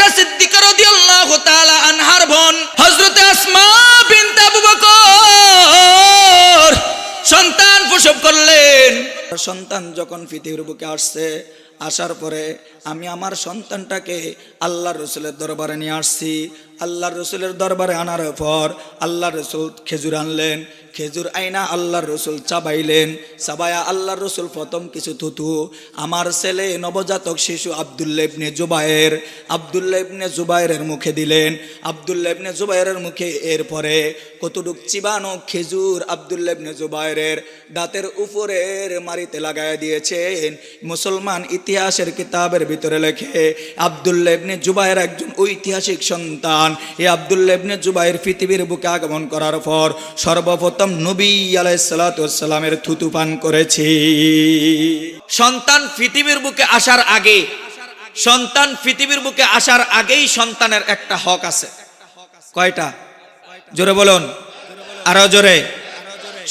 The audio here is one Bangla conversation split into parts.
আয়েশা সিদ্দিকা রাদিয়াল্লাহু তাআলা আনহার বোন হযরত আসমা বিনত আবু বকর সন্তান প্রসব করলেন। সন্তান যখন পৃথিবীর বুকে আসছে, আসার পরে আমি আমার সন্তানটাকে আল্লাহর রসুলের দরবারে নিয়ে আসছি। আল্লাহর রসুলের দরবারে আনার পর আল্লাহর রসুল খেজুর আনলেন। খেজুর আইনা আল্লাহর রসুল চাবাইলেন। চাবায়া আল্লাহর রসুল প্রথম কিছু থুতু আমার ছেলে নবজাতক শিশু আব্দুল্লাহ ইবনে জুবায়ের, আব্দুল্লাহ ইবনে জুবায়েরের মুখে দিলেন। আব্দুল্লাহ ইবনে জুবায়েরের মুখে এরপরে কতটুক চিবানো খেজুর আব্দুল্লাহ ইবনে জুবায়েরের দাঁতের উপরের মারিতে লাগায় দিয়েছেন। মুসলমান ইতিহাসের কিতাবের ভিতরে লেখে আব্দুল্লাহ ইবনে জুবায়ের একজন ঐতিহাসিক সন্তান। এই আব্দুল্লাহ ইবনে জুবায়ের পৃথিবীর বুকে আগমন করার পর সর্বপ্রথম নবী আলাইহিস সালাতু ওয়াস সালামের থুতু পান করেছি। সন্তান পৃথিবীর বুকে আসার আগে, সন্তান পৃথিবীর বুকে আসার আগেই সন্তানের একটা হক আছে। কয়টা? জোরে বলুন, আরো জোরে।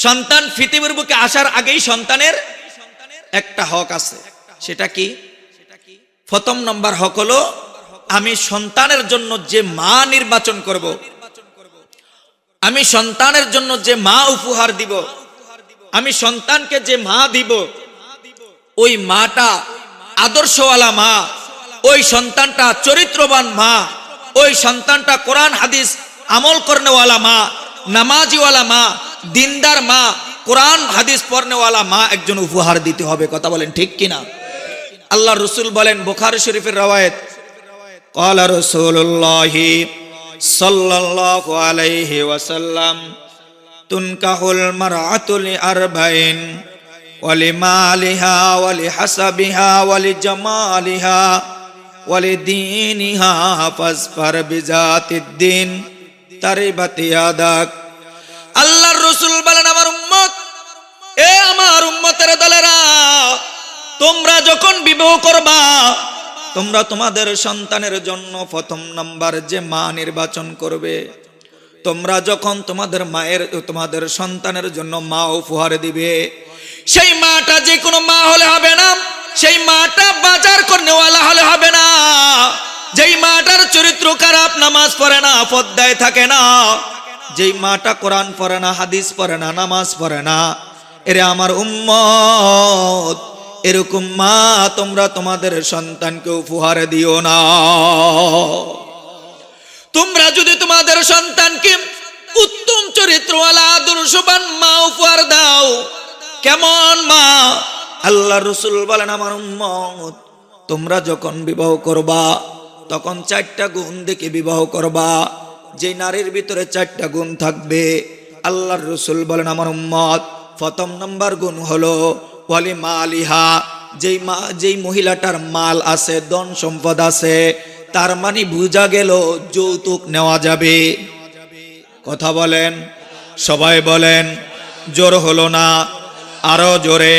সন্তান পৃথিবীর বুকে আসার আগেই সন্তানের একটা হক আছে। সেটা কি? প্রথম নম্বর হক হলো আমি সন্তানের জন্য যে মা নির্বাচন করব, আমি সন্তানের জন্য যে মা উপহার দিব, আমি সন্তানকে যে মা দিব, ওই মাটা আদর্শওয়ালা মা, ওই সন্তানটা চরিত্রবান মা, ওই সন্তানটা কোরআন হাদিস আমল করনেওয়ালা মা, নামাজিওয়ালা মা, দিনদার মা, কোরআন হাদিস পড়নেওয়ালা মা একজন উপহার দিতে হবে। কথা বলেন ঠিক কিনা? আল্লাহ রসুল বলেন, বুখারী শরীফের রওয়ায়াত, ক্বালা রাসূলুল্লাহি সাল্লাল্লাহু আলাইহি ওয়াসাল্লাম, তুনকাহুল মারআতু লিআরবাইন ওয়ালিমালিহা ওয়ালিহাসাবিহা ওয়ালিজামালিহা ওয়ালিদীনিহা ফাসফার বিজাতিদ্দিন তারিবাত ইয়াদাক। আল্লাহর রাসূল বলেন, আমার উম্মত, এ আমার উম্মতের দলেরা, তোমরা যখন বিবাহ করবা, তোমরা তোমাদের সন্তানের জন্য প্রথম নাম্বার যে মা নির্বাচন করবে। তোমরা যখন তোমাদের মায়ের, তোমাদের সন্তানের জন্য মা উপহার দিবে, সেই মাটা যে কোনো মা হলে হবে না, সেই মাটা বাজার করনেওয়ালা হলে হবে না, যেই মাটার চরিত্র খারাপ, নামাজ পড়ে না, পর্দায় থাকে না, যেই মাটা কোরআন পড়ে না, হাদিস পড়ে না, নামাজ পড়ে না, এরে আমার উম্মত, এরকম মা তোমরা তোমাদের সন্তানকে উপহার দিও না। তোমরা যদি তোমাদের সন্তানকে উত্তম চরিত্রওয়ালা আদর্শবান মা উপহার দাও, কেমন মা? আল্লাহর রাসূল বলেন, আমার উম্মত, তোমরা যখন বিবাহ করবা তখন 4টা গুণ দেখে বিবাহ করবা। যে নারীর ভিতরে 4টা গুণ থাকবে, আল্লাহর রাসূল বলেন, আমার উম্মত, প্রথম নাম্বার গুণ হলো ওয়ালি মালিহা, যেই মহিলাটার মাল আছে, ধন সম্পদ আছে, তার মানে বুঝা গেল যৌতুক নেওয়া যাবে। কথা বলেন, সবাই বলেন, জোর হলো না, আরো জোরে।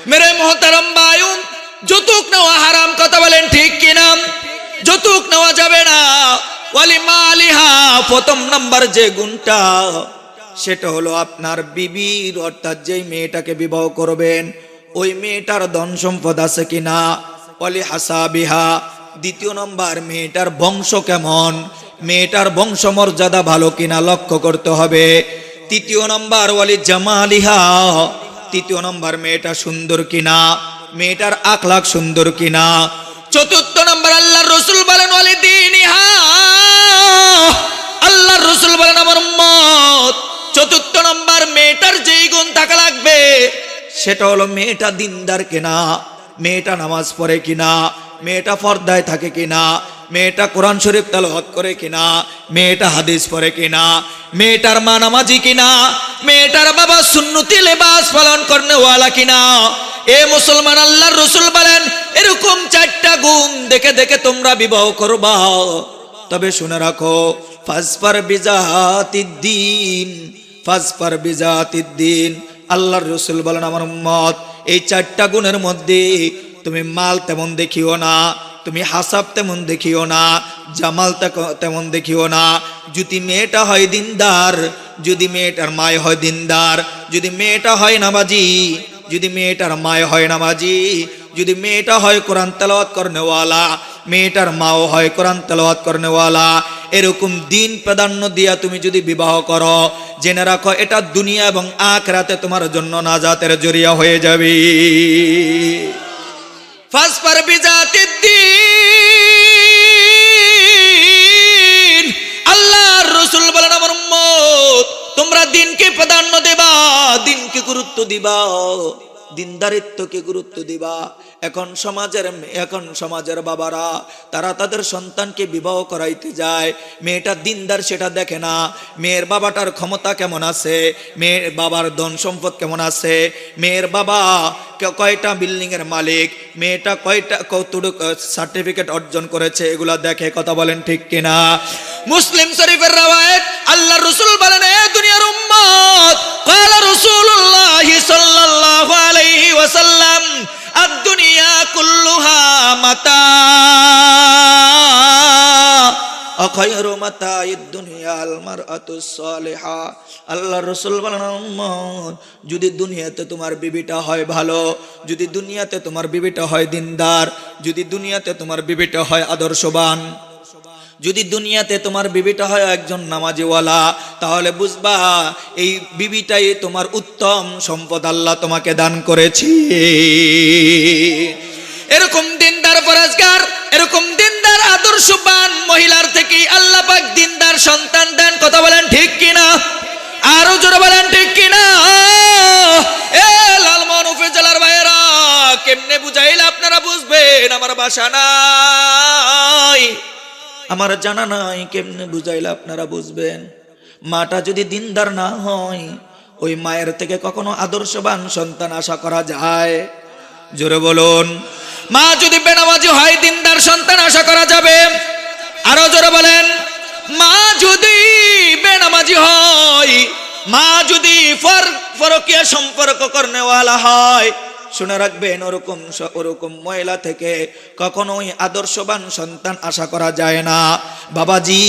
মেরে মোহতারাম ভাইও, যৌতুক নেওয়া হারাম। কথা বলেন ঠিক কিনা? যৌতুক নেওয়া যাবে না। ওয়ালি মালিহা, প্রথম নাম্বার যে গুণটা, সেটা হলো আপনার বিবির, অর্থাৎ যেই মেয়েটাকে বিবাহ করবেন ওই মেয়েটার ধন সম্পদ আছে কিনা। ওয়ালি হাসাবিহা, দ্বিতীয় নম্বর মেয়েটার বংশ কেমন, মেয়েটার বংশ মর্যাদা ভালো কিনা লক্ষ্য করতে হবে। তৃতীয় নম্বর ওয়ালি জামালিহা, তৃতীয় নম্বর মেয়েটা সুন্দর কিনা, মেয়েটার আখলাক সুন্দর কিনা। চতুর্থ নম্বর আল্লাহর রাসূল বলেন ওয়ালি দীনিহা, আল্লাহর রাসূল বলেন, আমার উম্মত, চতুর্থ নম্বর মেয়েটার যেই গুণ থাকা লাগবে সেটা হলো মেয়েটা দিনদার কিনা, মেয়েটা নামাজ পড়ে কিনা, মেয়েটা পর্দায় থাকে কিনা, মেয়েটা কোরআন শরীফ তেলাওয়াত করে কিনা, মেয়েটা হাদিস পড়ে কিনা, মেয়েটার মা নামাজি কিনা, মেয়েটার বাবা সুন্নতি লেবাস পালন করনেওয়ালা কিনা। এ মুসলমান, আল্লাহর রাসূল বলেন, এরকম 4টা গুণ দেখে দেখে তোমরা বিবাহ করবা। তবে শুনে রাখো, ফাসফার বিজাতিদ্দিন, ফাসফার বিজাতিদ্দিন। আল্লাহর রাসূল বলেন, আমার উম্মত, এই 4টা গুণের মধ্যে তুমি মাল তেমন দেখিও না, তুমি হাসাব তেমন দেখিও না, জামাল তেমন দেখিও না। যদি মেয়েটা হয় দিনদার, যদি মেয়েটার মায় হয় দিনদার, যদি মেয়েটা হয় নামাজি, যদি মেয়েটার মায় হয় নামাজি, যদি মেয়েটা হয় কোরআন তেলাওয়াত করনেওয়ালা, মেয়েটার মাও হয় কোরআন তেলাওয়াত করনেওয়ালা, এরকম দিন প্রাধান্য দিয়া তুমি যদি বিবাহ করো, জেনে রাখো এটা দুনিয়া এবং আখিরাতে তোমার জন্য নাজাতের জরিয়া হয়ে যাবে। ফাসফার বিজাতিদ দ্বীন, আল্লাহর রাসূল বলেন আমার উম্মত তোমরা দিনকে প্রাধান্য দিবা, দিনকে গুরুত্ব দিবা, দিনদারিত্বকে গুরুত্ব দিবা। এখন সমাজের বাবারা তারা তাদের সন্তানকে বিবাহ করাইতে যায়, মেয়েটা দিনদার সেটা দেখে না, মেয়ের বাবাটার ক্ষমতা কেমন আছে, মেয়ের বাবার ধন সম্পদ কেমন আছে, মেয়ের বাবা কয়টা বিল্ডিং এর মালিক, মেয়েটা কতটুকু সার্টিফিকেট অর্জন করেছে, এগুলা দেখে। কথা বলেন ঠিক কিনা? মুসলিম শরীফের রওয়ায়াত, আল্লাহর রাসূল বলেন এ দুনিয়ার উম্মত, ক্বালা রাসূলুল্লাহ সাল্লাল্লাহু আলাইহি ওয়াসাল্লাম আদ-দুনিয়া কুল্লুহা মাতা আখায়রু মাতাইদ দুনিয়া আল মারআতুস সালিহা। আল্লাহর রাসূল বলেন উম্মত যদি দুনিয়াতে তোমার বিবিটা হয় ভালো, যদি দুনিয়াতে তোমার বিবিটা হয় দিনদার, যদি দুনিয়াতে তোমার বিবিটা হয় আদর্শবান, যদি দুনিয়াতে তোমার বিবিটা হয় একজন নামাজিওয়ালা, তাহলে বুঝবা এই বিবিটাই তোমার উত্তম সম্পদ আল্লাহ তোমাকে দান করেছে। এরকম দিনদার পরেজগার, এরকম দিনদার আদর্শবান মহিলার থেকেই আল্লাহ পাক দিনদার সন্তান দেন। কথা বলেন ঠিক কিনা? আরো জোরে বলেন ঠিক কিনা? এ লালমোহন উপজেলার ভাইয়েরা, কেমনে বুঝাইলে আপনারা বুঝবেন? আমার বাসা নাই, আমার জানা নাই, কেমনে বুঝাইলে আপনারা বুঝবেন? মাটা যদি দিনদার না হয়, ওই মায়ের থেকে কখনো আদর্শবান সন্তান আশা করা যায়? জোরে বলুন। মা যদি বেনামাজি হয়, দিনদার সন্তান আশা করা যাবে? আরো জোরে বলেন। মা যদি বেনামাজি হয়, মা যদি ফরকিয়া সম্পর্ক করনেওয়ালা হয়, শুনে রাখবেন ওরকম মহিলা থেকে কখনোই আদর্শবান সন্তান আশা করা যায় না। বাবাজি,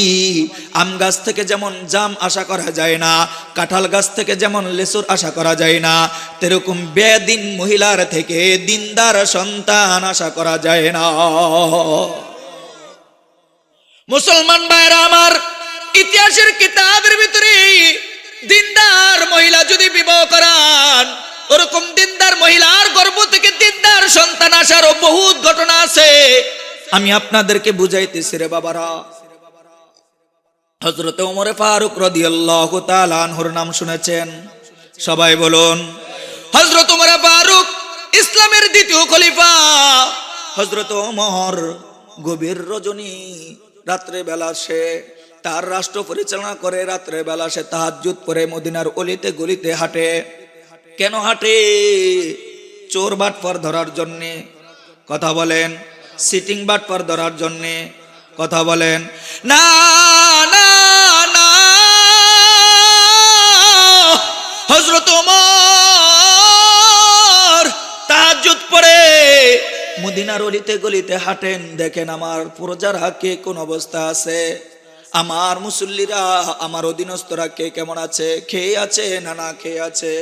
আম গাছ থেকে যেমন জাম আশা করা যায় না, কাঁঠাল গাছ থেকে যেমন লেসুর আশা করা যায় না, তেরকম বেদিন মহিলার থেকে দিনদার সন্তান আশা করা যায় না। মুসলমান ভাইরা আমার, ইতিহাসের কিতাবের ভিতরে দিনদার মহিলা যদি বিবাহ করান, ওরকম দিনদার মহিলার গর্ভ থেকে দিনদার সন্তান আসারও বহুত ঘটনা আছে। আমি আপনাদেরকে বুঝাইতেছি রে বাবারা। হযরত ওমর ফারুক রাদিয়াল্লাহু তাআলা আনহুর নাম শুনেছেন? সবাই বলুন। হযরত ওমর ফারুক ইসলামের দ্বিতীয় খলিফা। হযরত ওমর গভীর রজনী, রাত্রে বেলা সে তার রাষ্ট্র পরিচালনা করে, রাত্রে বেলা সে তাহাজ্জুদ পড়ে মদিনার অলিতে গলিতে হাঁটে। কেন হাঁটে? চোর বাটপার ধরার জন্যে। কথা বলেন। সিটিং বাটপার ধরার জন্যে। কথা বলেন। না না না, হযরত ওমর তাহাজ্জুদ পড়ে মদিনার অলিতে গলিতে হাঁটেন। দেখেন আমার প্রজারা কে কোন অবস্থা আছে, আমার মুসল্লিরা, আমার অধীনস্থরা কে কেমন আছে, খেয়ে আছে না না খেয়ে আছে,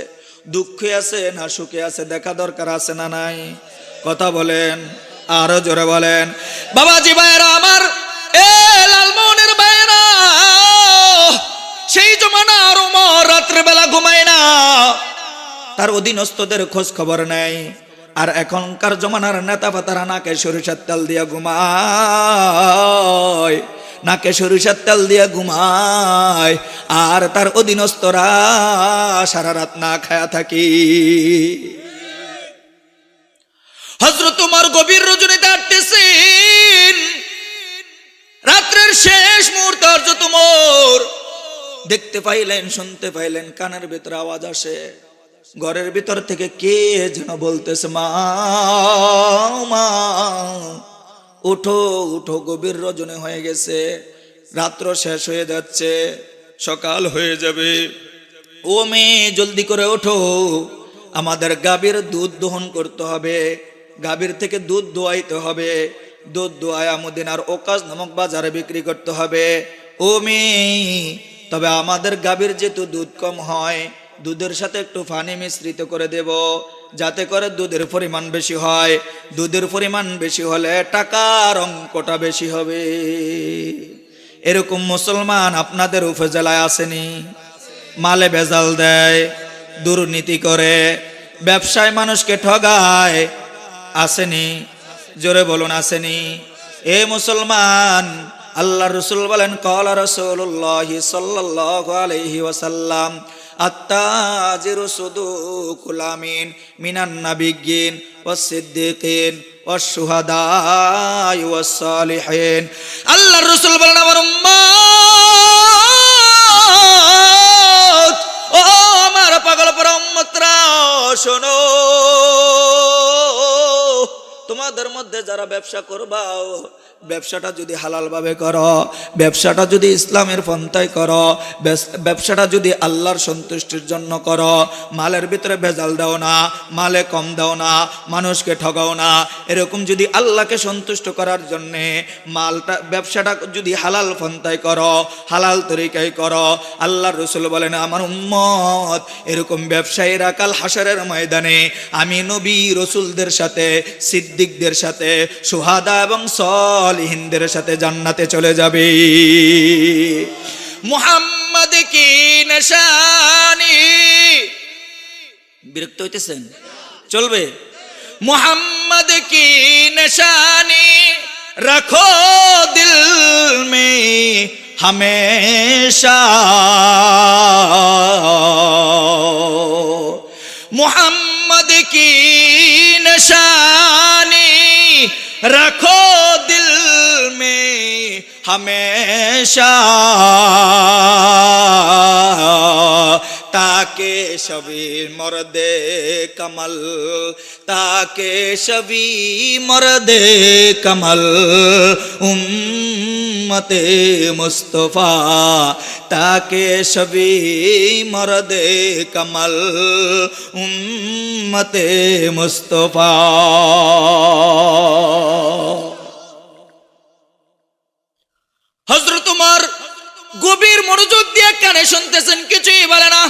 দুঃখে আছে না সুখে আছে, দেখা দরকার আছে না নাই? কথা বলেন। আরো জোরে বলেন। বাবাজি ভাইয়েরা আমার, এ লালমোহনের ভাইয়েরা, সেই জমানার ওমর রাত্রে বেলা ঘুমায় না, তার অধীনস্থদের খোঁজ খবর নেই। আর এখনকার জমানার নেতা পাতারা নাকে সরিষার তেল দিয়া ঘুমায়, নাকে সরিষার তেল দিয়া ঘুমায়, আর তার অধীনস্থরা সারা রাত না খায়া থাকি। হযরত ওমর গভীর রজনীতে হাঁটতেছেন, রাত্রের শেষ মুহূর্তে হযরত ওমর দেখতে পাইলেন, শুনতে পাইলেন, কানের ভিতরে আওয়াজ আসে। ঘরের ভিতর থেকে কে যেন বলতেছে, মা মা উঠো উঠো, গভীর রজনী হয়ে গেছে, রাত্র শেষ হয়ে যাচ্ছে, সকাল হয়ে যাবে, ও মেয়ে জলদি করে ওঠো, আমাদের গাভীর দুধ দহন করতে হবে, গাভীর থেকে দুধ দোয়াইতে হবে, দুধ দোয়ায়া মদিনার ওকাজ নামক বাজারে বিক্রি করতে হবে। ও মেয়ে, তবে আমাদের গাভীর যেহেতু দুধ কম হয়, দুধের সাথে একটু পানি মিশ্রিত করে দেব, যাতে করে দুধের পরিমাণ বেশি হয়। দুধের পরিমাণ বেশি হলে টাকার অঙ্কটা বেশি হবে। এরকম মুসলমান আপনাদের উপজেলায় আসেনি? মালে ভেজাল দেয়, দুর্নীতি করে, ব্যবসায় মানুষকে ঠগায়, আসেনি? জোরে বলুন, আসেনি? এ মুসলমান, আল্লাহ রসুল বলেন, ক্বালা রাসূলুল্লাহি সাল্লাল্লাহু আলাইহি ওয়াসাল্লাম, আত্তাজিরু সুদুকুল আমিন মিনান নাবিয়্যিন ওয়াস সিদ্দিকিন ওয়াস শুহাদাই ওয়াস সালিহিন। আল্লাহর রাসূল বলেন, আমার উম্মত, ও আমার পাগল পরা উম্মতরা, শোনো, তোমাদের মধ্যে যারা ব্যবসা করবা, ব্যবসাটা যদি হালাল ভাবে করো, ব্যবসাটা যদি ইসলামের পন্থায় করো, ব্যবসাটা যদি আল্লাহর সন্তুষ্টির জন্য করো, মালের ভিতরে ভেজাল দাও না, মালে কম দাও না, মানুষকে ঠগাও না, এরকম যদি আল্লাহকে সন্তুষ্ট করার জন্যে মালটা ব্যবসাটা যদি হালাল পন্থায় করো, হালাল তরিকায় করো, আল্লাহর রাসূল বলেন, আমার উম্মত এরকম ব্যবসায়ীরা কাল হাশরের ময়দানে আমি নবী রাসূলদের সাথে, সিদ্দিকদের সাথে, শুহাদা এবং সালিহিনদের সাথে জান্নাতে চলে যাবে। মুহাম্মদ কি নিশানি, বিরক্ত হইতেছেন? চলবে? মুহাম্মদ কি নিশানি রাখো দিল মে হমেশা, मुहम्मद की निशानी रखो दिल में हमेशा, ताके शबी मर्दे कमल, ताके शबी मर्दे कमल उम्मते मुस्तफा, ताके शबी मर्दे कमल उम्मते मुस्तफा। হযরত উমর গভীর মনোযোগ দিয়ে কানে শুনতেছেন, কিছুই বলে না।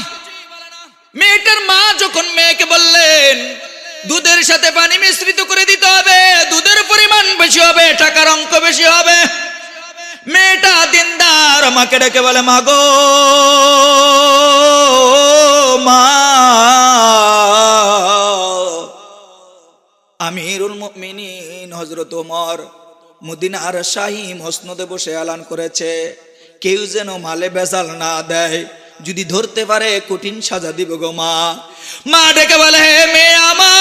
মেয়েটার মা যখন মেয়েকে বললেন দুধের সাথে পানি মিশ্রিত করে দিতে হবে, দুধের পরিমাণ বেশি হবে, টাকার অঙ্ক বেশি হবে, মেয়েটা দিনদার মাকে ডেকে বলে, মা গো মা, আমিরুল মুমিনিন হযরত ওমর মদিনার শাহী মসনদে বসে এলান করেছে, কেউ যেন মালে ভেজাল না দেয়, যদি ধরতে পারে কঠিন সাজা দিব গো মা। মা ডেকে বলে, হে মেয়ে আমার।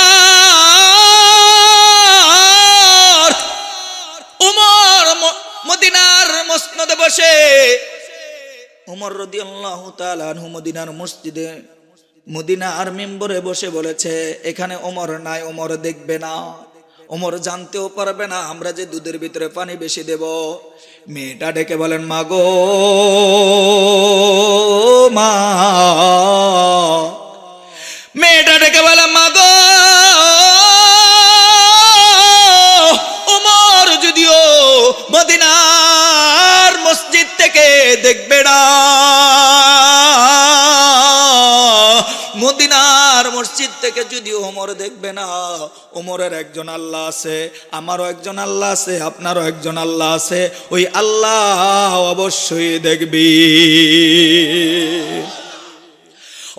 উমর মদিনার মসনদে বসে, উমর রাদিয়াল্লাহু তাআলা আনহু মদিনার মসজিদে, মদিনার মিম্বরে বসে বলেছে, এখানে ওমর নাই, ওমর দেখবে না, ওমর জানতেও পারবে না আমরা যে দুধের ভিতরে পানি বেশি দেব। মেয়েটা ডেকে বলেন, মা গো মা, মেয়েটা ডেকে বলে, মা গো ওমর যদিও মদিনার মসজিদ থেকে দেখবে না, মদিনার মসজিদ থেকে যদি ওমর দেখবে না, ওমরের একজন আল্লাহ আছে, আমারও একজন আল্লাহ আছে, আপনারও একজন আল্লাহ আছে, ওই আল্লাহ অবশ্যই দেখবি।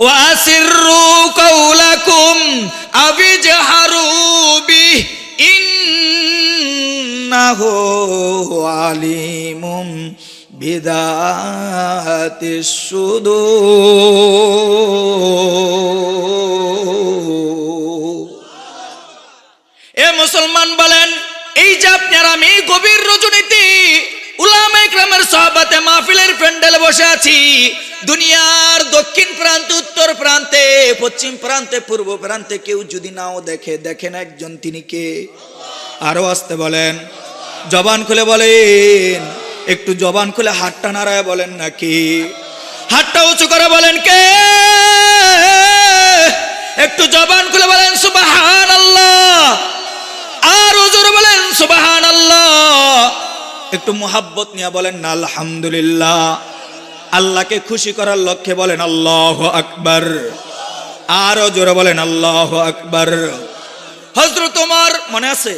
ওয়াসিররু কাওলাকুম আবিজহারু বিহি ইন্নাহু আলিমুম বিদাতিস সুদূর। এ মুসলমান বলেন, এই যে আপনার আমি গভীর রজনীতে উলামায়ে কেরামের সাহাবাতে মাহফিলের প্যান্ডেলে বসে আছি, দুনিয়ার দক্ষিণ প্রান্তে, উত্তর প্রান্তে, পশ্চিম প্রান্তে, পূর্ব প্রান্তে কেউ যদি নাও দেখে, দেখেন একজন, তিনি কে? আরো আসতে বলেন, জবান খুলে বলেন, একটু জবান খুলে হাতটা নাড়ায় বলেন নাকি, হাতটা উঁচু করে বলেন কে? একটু জবান খুলে বলেন সুবহানাল্লাহ, আর জোরে বলেন সুবহানাল্লাহ, একটু মুহাব্বত নিয়ে বলেন না আলহামদুলিল্লাহ। আল্লাহকে খুশি করার লক্ষ্যে বলেন আল্লাহু আকবার। আরো জোরে বলেন আল্লাহু আকবার। হযরত ওমর মনে আছে,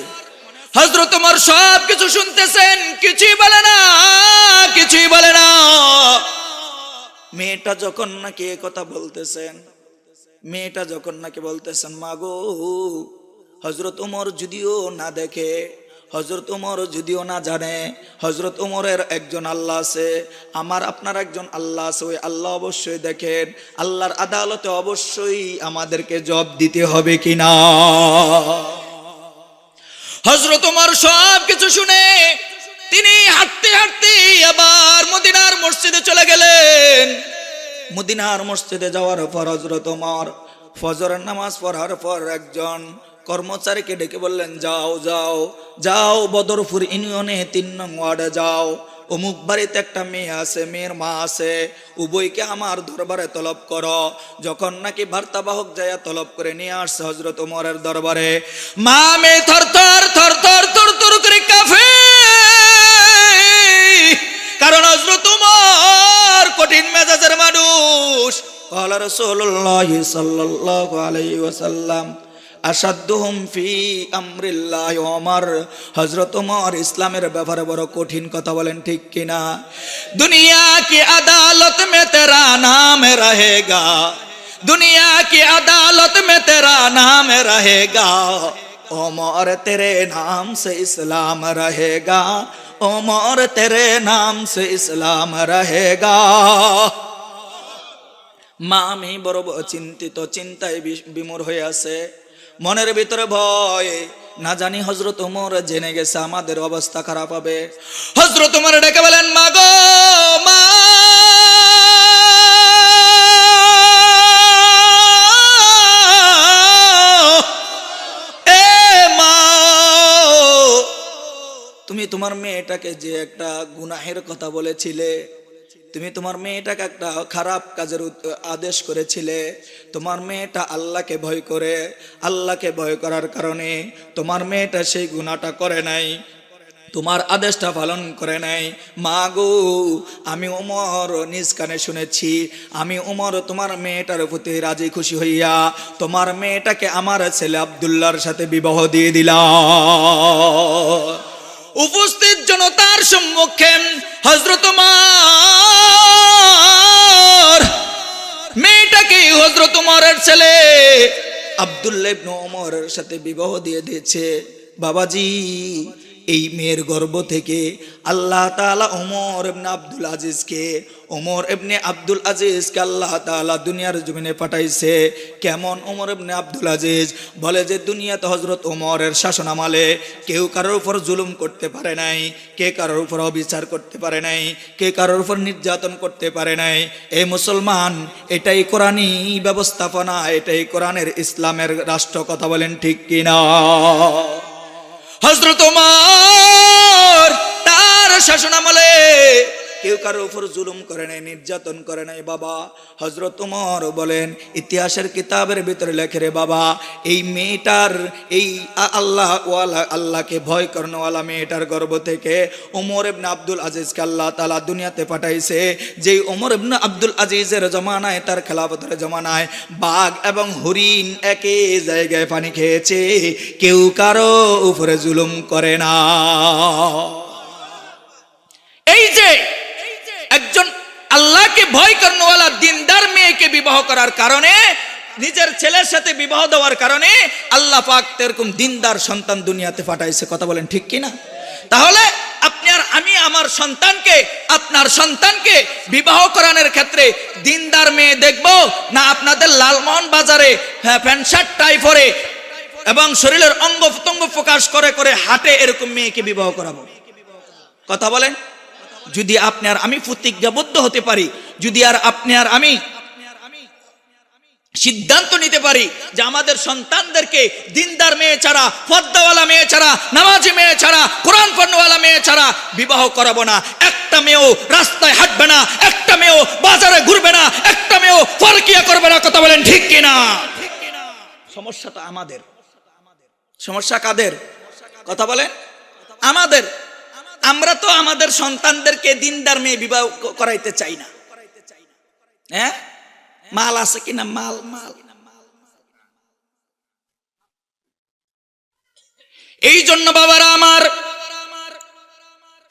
হযরত ওমর সব কিছু শুনতেছেন, কিছুই বলে না, কিছুই বলে না। মেয়েটা যখন নাকি এই কথা বলতেছেন, মেয়েটা যখন নাকি বলতেছেন মাগো, হযরত ওমর যদিও না দেখে, হযরত ওমর যদিও না জানে, হযরত ওমরের একজন আল্লাহ আছে, আমার আপনার একজন আল্লাহ আছে, ওই আল্লাহ অবশ্যই দেখেন, আল্লাহর আদালতে অবশ্যই আমাদেরকে জবাব দিতে হবে কিনা। হযরত ওমর সব কিছু শুনে তিনি হাঁটতে হাঁটতে আবার মদিনার মসজিদে চলে গেলেন। মদিনার মসজিদে যাওয়ার পর হযরত ওমর ফজরের নামাজ পড়ার পর একজন কর্মচারীকে ডেকে বললেন, যাও যাও যাও বদরপুর ইউনিয়নে ৩ নং ওয়ার্ডে যাও, অমুক বাড়িতে একটা মেয়ে আছে, মেয়ের মা আছে, উভয়কে আমার দরবারে তলব করো। যখন নাকি বার্তাবাহক যাইয়া তলব করে নিয়ে আসছে হযরত ওমরের দরবারে, মা মেয়ে থর থর থর থর থর থর করে কাঁপে, কারণ হযরত ওমর কঠিন মেজাজের মানুষ। ক্বালা রাসূলুল্লাহ সাল্লাল্লাহু আলাইহি ওয়াসাল্লাম আসাদুহুম ফি আমরিল্লাহ ওমর। হযরত ওমর ইসলামের ব্যাপারে বড় কঠিন কথা বলেন, ঠিক কিনা? দুনিয়া কি আদালত মে তেরা নাম রহেগা, দুনিয়া কি আদালত মে তেরা নাম রহেগা, ওমর তেরে নাম সে ইসলাম রহেগা, ওমর তেরে নাম সে ইসলাম রহেগা। মা আমি বড় চিন্তিত, চিন্তায় বিমূঢ় হয়ে আছে, মনের ভিতরে ভয়, না জানি হযরত ওমর জেনে গেছে আমাদের অবস্থা খারাপ হবে। হযরত ওমর ডেকে বলেন, মা গো মা, এ মা, তুমি তোমার মেয়েটাকে যে একটা গুনাহের কথা বলেছিলে, তুমি তোমার মেয়েটাকে একটা খারাপ কাজের আদেশ করেছিলে, তোমার মেয়েটা আল্লাহকে ভয় করে, আল্লাহকে ভয় করার কারণে তোমার মেয়েটা সেই গুনাহটা করে নাই, তোমার আদেশটা পালন করে নাই। মা গো, আমি ওমর নিজ কানে শুনেছি, আমি ওমর তোমার মেয়েটার প্রতি রাজি খুশি হইয়া তোমার মেয়েটাকে আমার ছেলে আব্দুল্লাহর সাথে বিবাহ দিয়ে দিলাম। উপস্থিত জনতার সম্মুখে হযরত ওমর মেয়েটাকে হযরত ওমরের ছেলে আব্দুল্লাহ ইবনে ওমরের সাথে বিবাহ দিয়ে দিয়েছে। বাবাজি, এই মেয়ের গর্ভ থেকে আল্লাহ তাআলা ওমর ইবনে আব্দুল আজিজকে, ওমর ইবনে আব্দুল আজিজকে আল্লাহ তাআলা দুনিয়ার জমিনে পাঠাইছে। কেমন ওমর ইবনে আব্দুল আজিজ? বলে যে দুনিয়াতে হযরত ওমরের শাসনামলে কেউ কারোর উপর জুলুম করতে পারে নাই, কে কারোর উপর অবিচার করতে পারে নাই, কে কারোর উপর নির্যাতন করতে পারে নাই। এই মুসলমান, এটাই কোরআনী ব্যবস্থাপনা, এটাই কোরআনের ইসলামের রাষ্ট্র। কথা বলেন ঠিক কিনা? হযরত ওমর তার শাসনামলে কেউ কারোর উপর জুলুম করে নাই, নির্যাতন করে নাই। বাবা, হযরত ওমর বলেন, ইতিহাসের কিতাবের ভিতরে লেখে রে বাবা, এই মেয়েটার, এই আল্লাহকে ভয় করনেওয়ালা মেয়েটার গর্ভ থেকে ওমর ইবনে আব্দুল আজিজকে আল্লাহ তাআলা দুনিয়াতে পাঠাইছে। যেই ওমর ইবনে আব্দুল আজিজের জমানায়, তার খেলাফতের জমানায় বাঘ এবং হরিণ একই জায়গায় পানি খেয়েছে, কেউ কারো উপরে জুলুম করে না। এই যে একজন আল্লাহকে ভয় করনেওয়ালা দিনদার মেয়েকে বিবাহ করার কারণে, নিজের ছেলের সাথে বিবাহ দেওয়ার কারণে আল্লাহ পাক এরকম দিনদার সন্তান দুনিয়াতে পাঠাইছে। কথা বলেন ঠিক কিনা? তাহলে আপনি আর আমি আমার সন্তানকে, আপনার সন্তানকে বিবাহ করানোর ক্ষেত্রে দিনদার মেয়ে দেখব না আপনাদের লালমোহন বাজারে প্যান্ট শার্ট টাই পরে এবং শরীরের অঙ্গ প্রত্যঙ্গ প্রকাশ করে করে হাঁটে এরকম মেয়েকে বিবাহ করাবো? কথা বলেন। যদি আপনি আর আমি প্রতিজ্ঞাবদ্ধ হতে পারি, যদি আর আপনি আর আমি সিদ্ধান্ত নিতে পারি যে আমাদের সন্তানদেরকে দিনদার মেয়ে ছাড়া, পর্দাওয়ালা মেয়ে ছাড়া, নামাজি মেয়ে ছাড়া, কোরআন পড়নেওয়ালা মেয়ে ছাড়া বিবাহ করাবো না। একটা মেয়েও রাস্তায় হাঁটবে না, একটা মেয়েও বাজারে ঘুরবে না, একটা মেয়েও পরকিয়া করবে না। কথা বলেন ঠিক কিনা? সমস্যা তো আমাদের। সমস্যা কাদের? কথা বলেন আমাদের। আমরা তো আমাদের সন্তানদেরকে দিনদার মেয়ে বিবাহ করাইতে চাই না। হ্যাঁ, মাল আছে কিনা? মাল মাল। এই জন্য বাবারা আমার,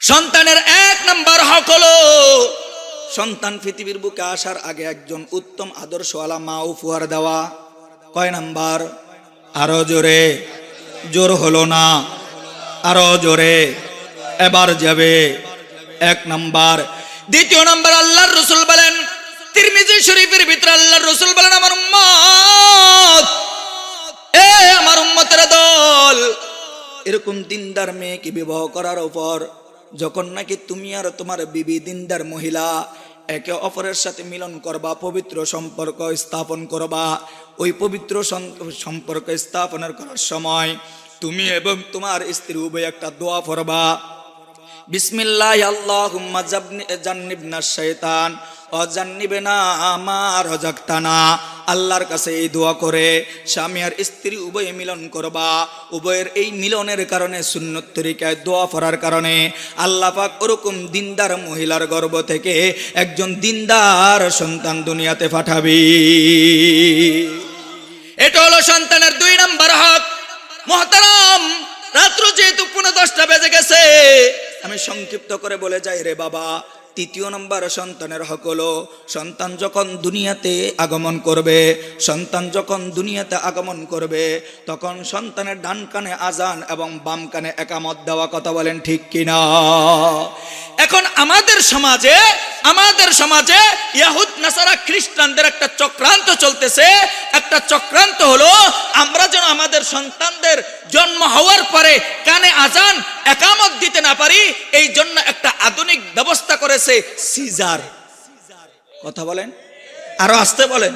সন্তানের এক নাম্বার হক হলো সন্তান পৃথিবীর বুকে আসার আগে একজন উত্তম আদর্শওয়ালা মা উপহার দেওয়া। কয় নাম্বার? আরো জোরে, জোর হলো না, আরো জোরে, এবার যাবে। এক নাম্বার। দ্বিতীয় নাম্বার, আল্লাহর রাসূল বলেন, তিরমিজি শরীফের ভিতরে আল্লাহর রাসূল বলেন, আমার উম্মত, এ আমার উম্মতের দল, এরকম দিনদার মেয়েকে বিবাহ করার উপর, যখন নাকি তুমি আর তোমার বিবি দিনদার মহিলা একে অপরের সাথে মিলন করবা, পবিত্র সম্পর্ক স্থাপন করবা, ওই পবিত্র সম্পর্ক স্থাপনের করার সময় তুমি এবং তোমার স্ত্রী উভয় একটা দোয়া পড়বা, বিসমিল্লাহ আল্লাহুম্মা জান্নিবনা শাইতান ওয়া জান্নিবনা মা রাযাকতানা। আল্লাহর কাছে এই দোয়া করে স্বামী আর স্ত্রী উভয়ে মিলন করবা। উভয়ের এই মিলনের কারণে, সুন্নত তরিকায় দোয়া পড়ার কারণে আল্লাহ পাক ওরকম দিনদার মহিলার গর্ভ থেকে একজন দিনদার সন্তান দুনিয়াতে পাঠাবি। এটা হলো সন্তানের 2 নাম্বার হক। মুহতারাম, রাত্র যেহেতু 10:15 বেজে গেছে, আমি সংক্ষিপ্ত করে বলে যাই রে বাবা। 3 নম্বর সন্তানের হক হলো, সন্তান যখন দুনিয়াতে আগমন করবে, সন্তান যখন দুনিয়াতে আগমন করবে, তখন সন্তানের ডান কানে আজান এবং বাম কানে একামত দেওয়া। কথা বলেন ঠিক কিনা? এখন আমাদের সমাজে ইহুদ নাসারা খ্রিস্টানদের একটা চক্রান্ত চলতেছে। একটা চক্রান্ত হলো, আমরা যেন আমাদের সন্তানদের জন্ম হওয়ার পরে কানে আজান একামত দিতে না পারি, এই জন্য একটা আধুনিক ব্যবস্থা করেছে, সিজার। কথা বলেন, আরো আসতে বলেন।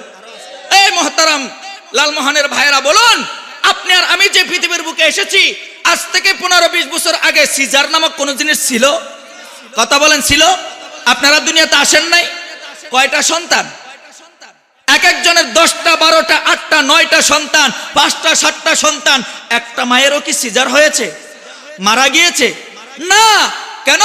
এই মুহতারাম লালমোহনের ভাইয়েরা বলুন, আপনি আর আমি যে পৃথিবীর বুকে এসেছি, আজ থেকে 15-20 বছর আগে সিজার নামক কোন জিনিস ছিল? কথা বলেন, ছিল? আপনারা দুনিয়াতে আসেন নাই? কয়টা সন্তান? এক একজনের 10টা 12টা 8টা 9টা সন্তান, 5টা 7টা সন্তান। একটা মায়েরও কি সিজার হয়েছে, মারা গিয়েছে? না। কেন?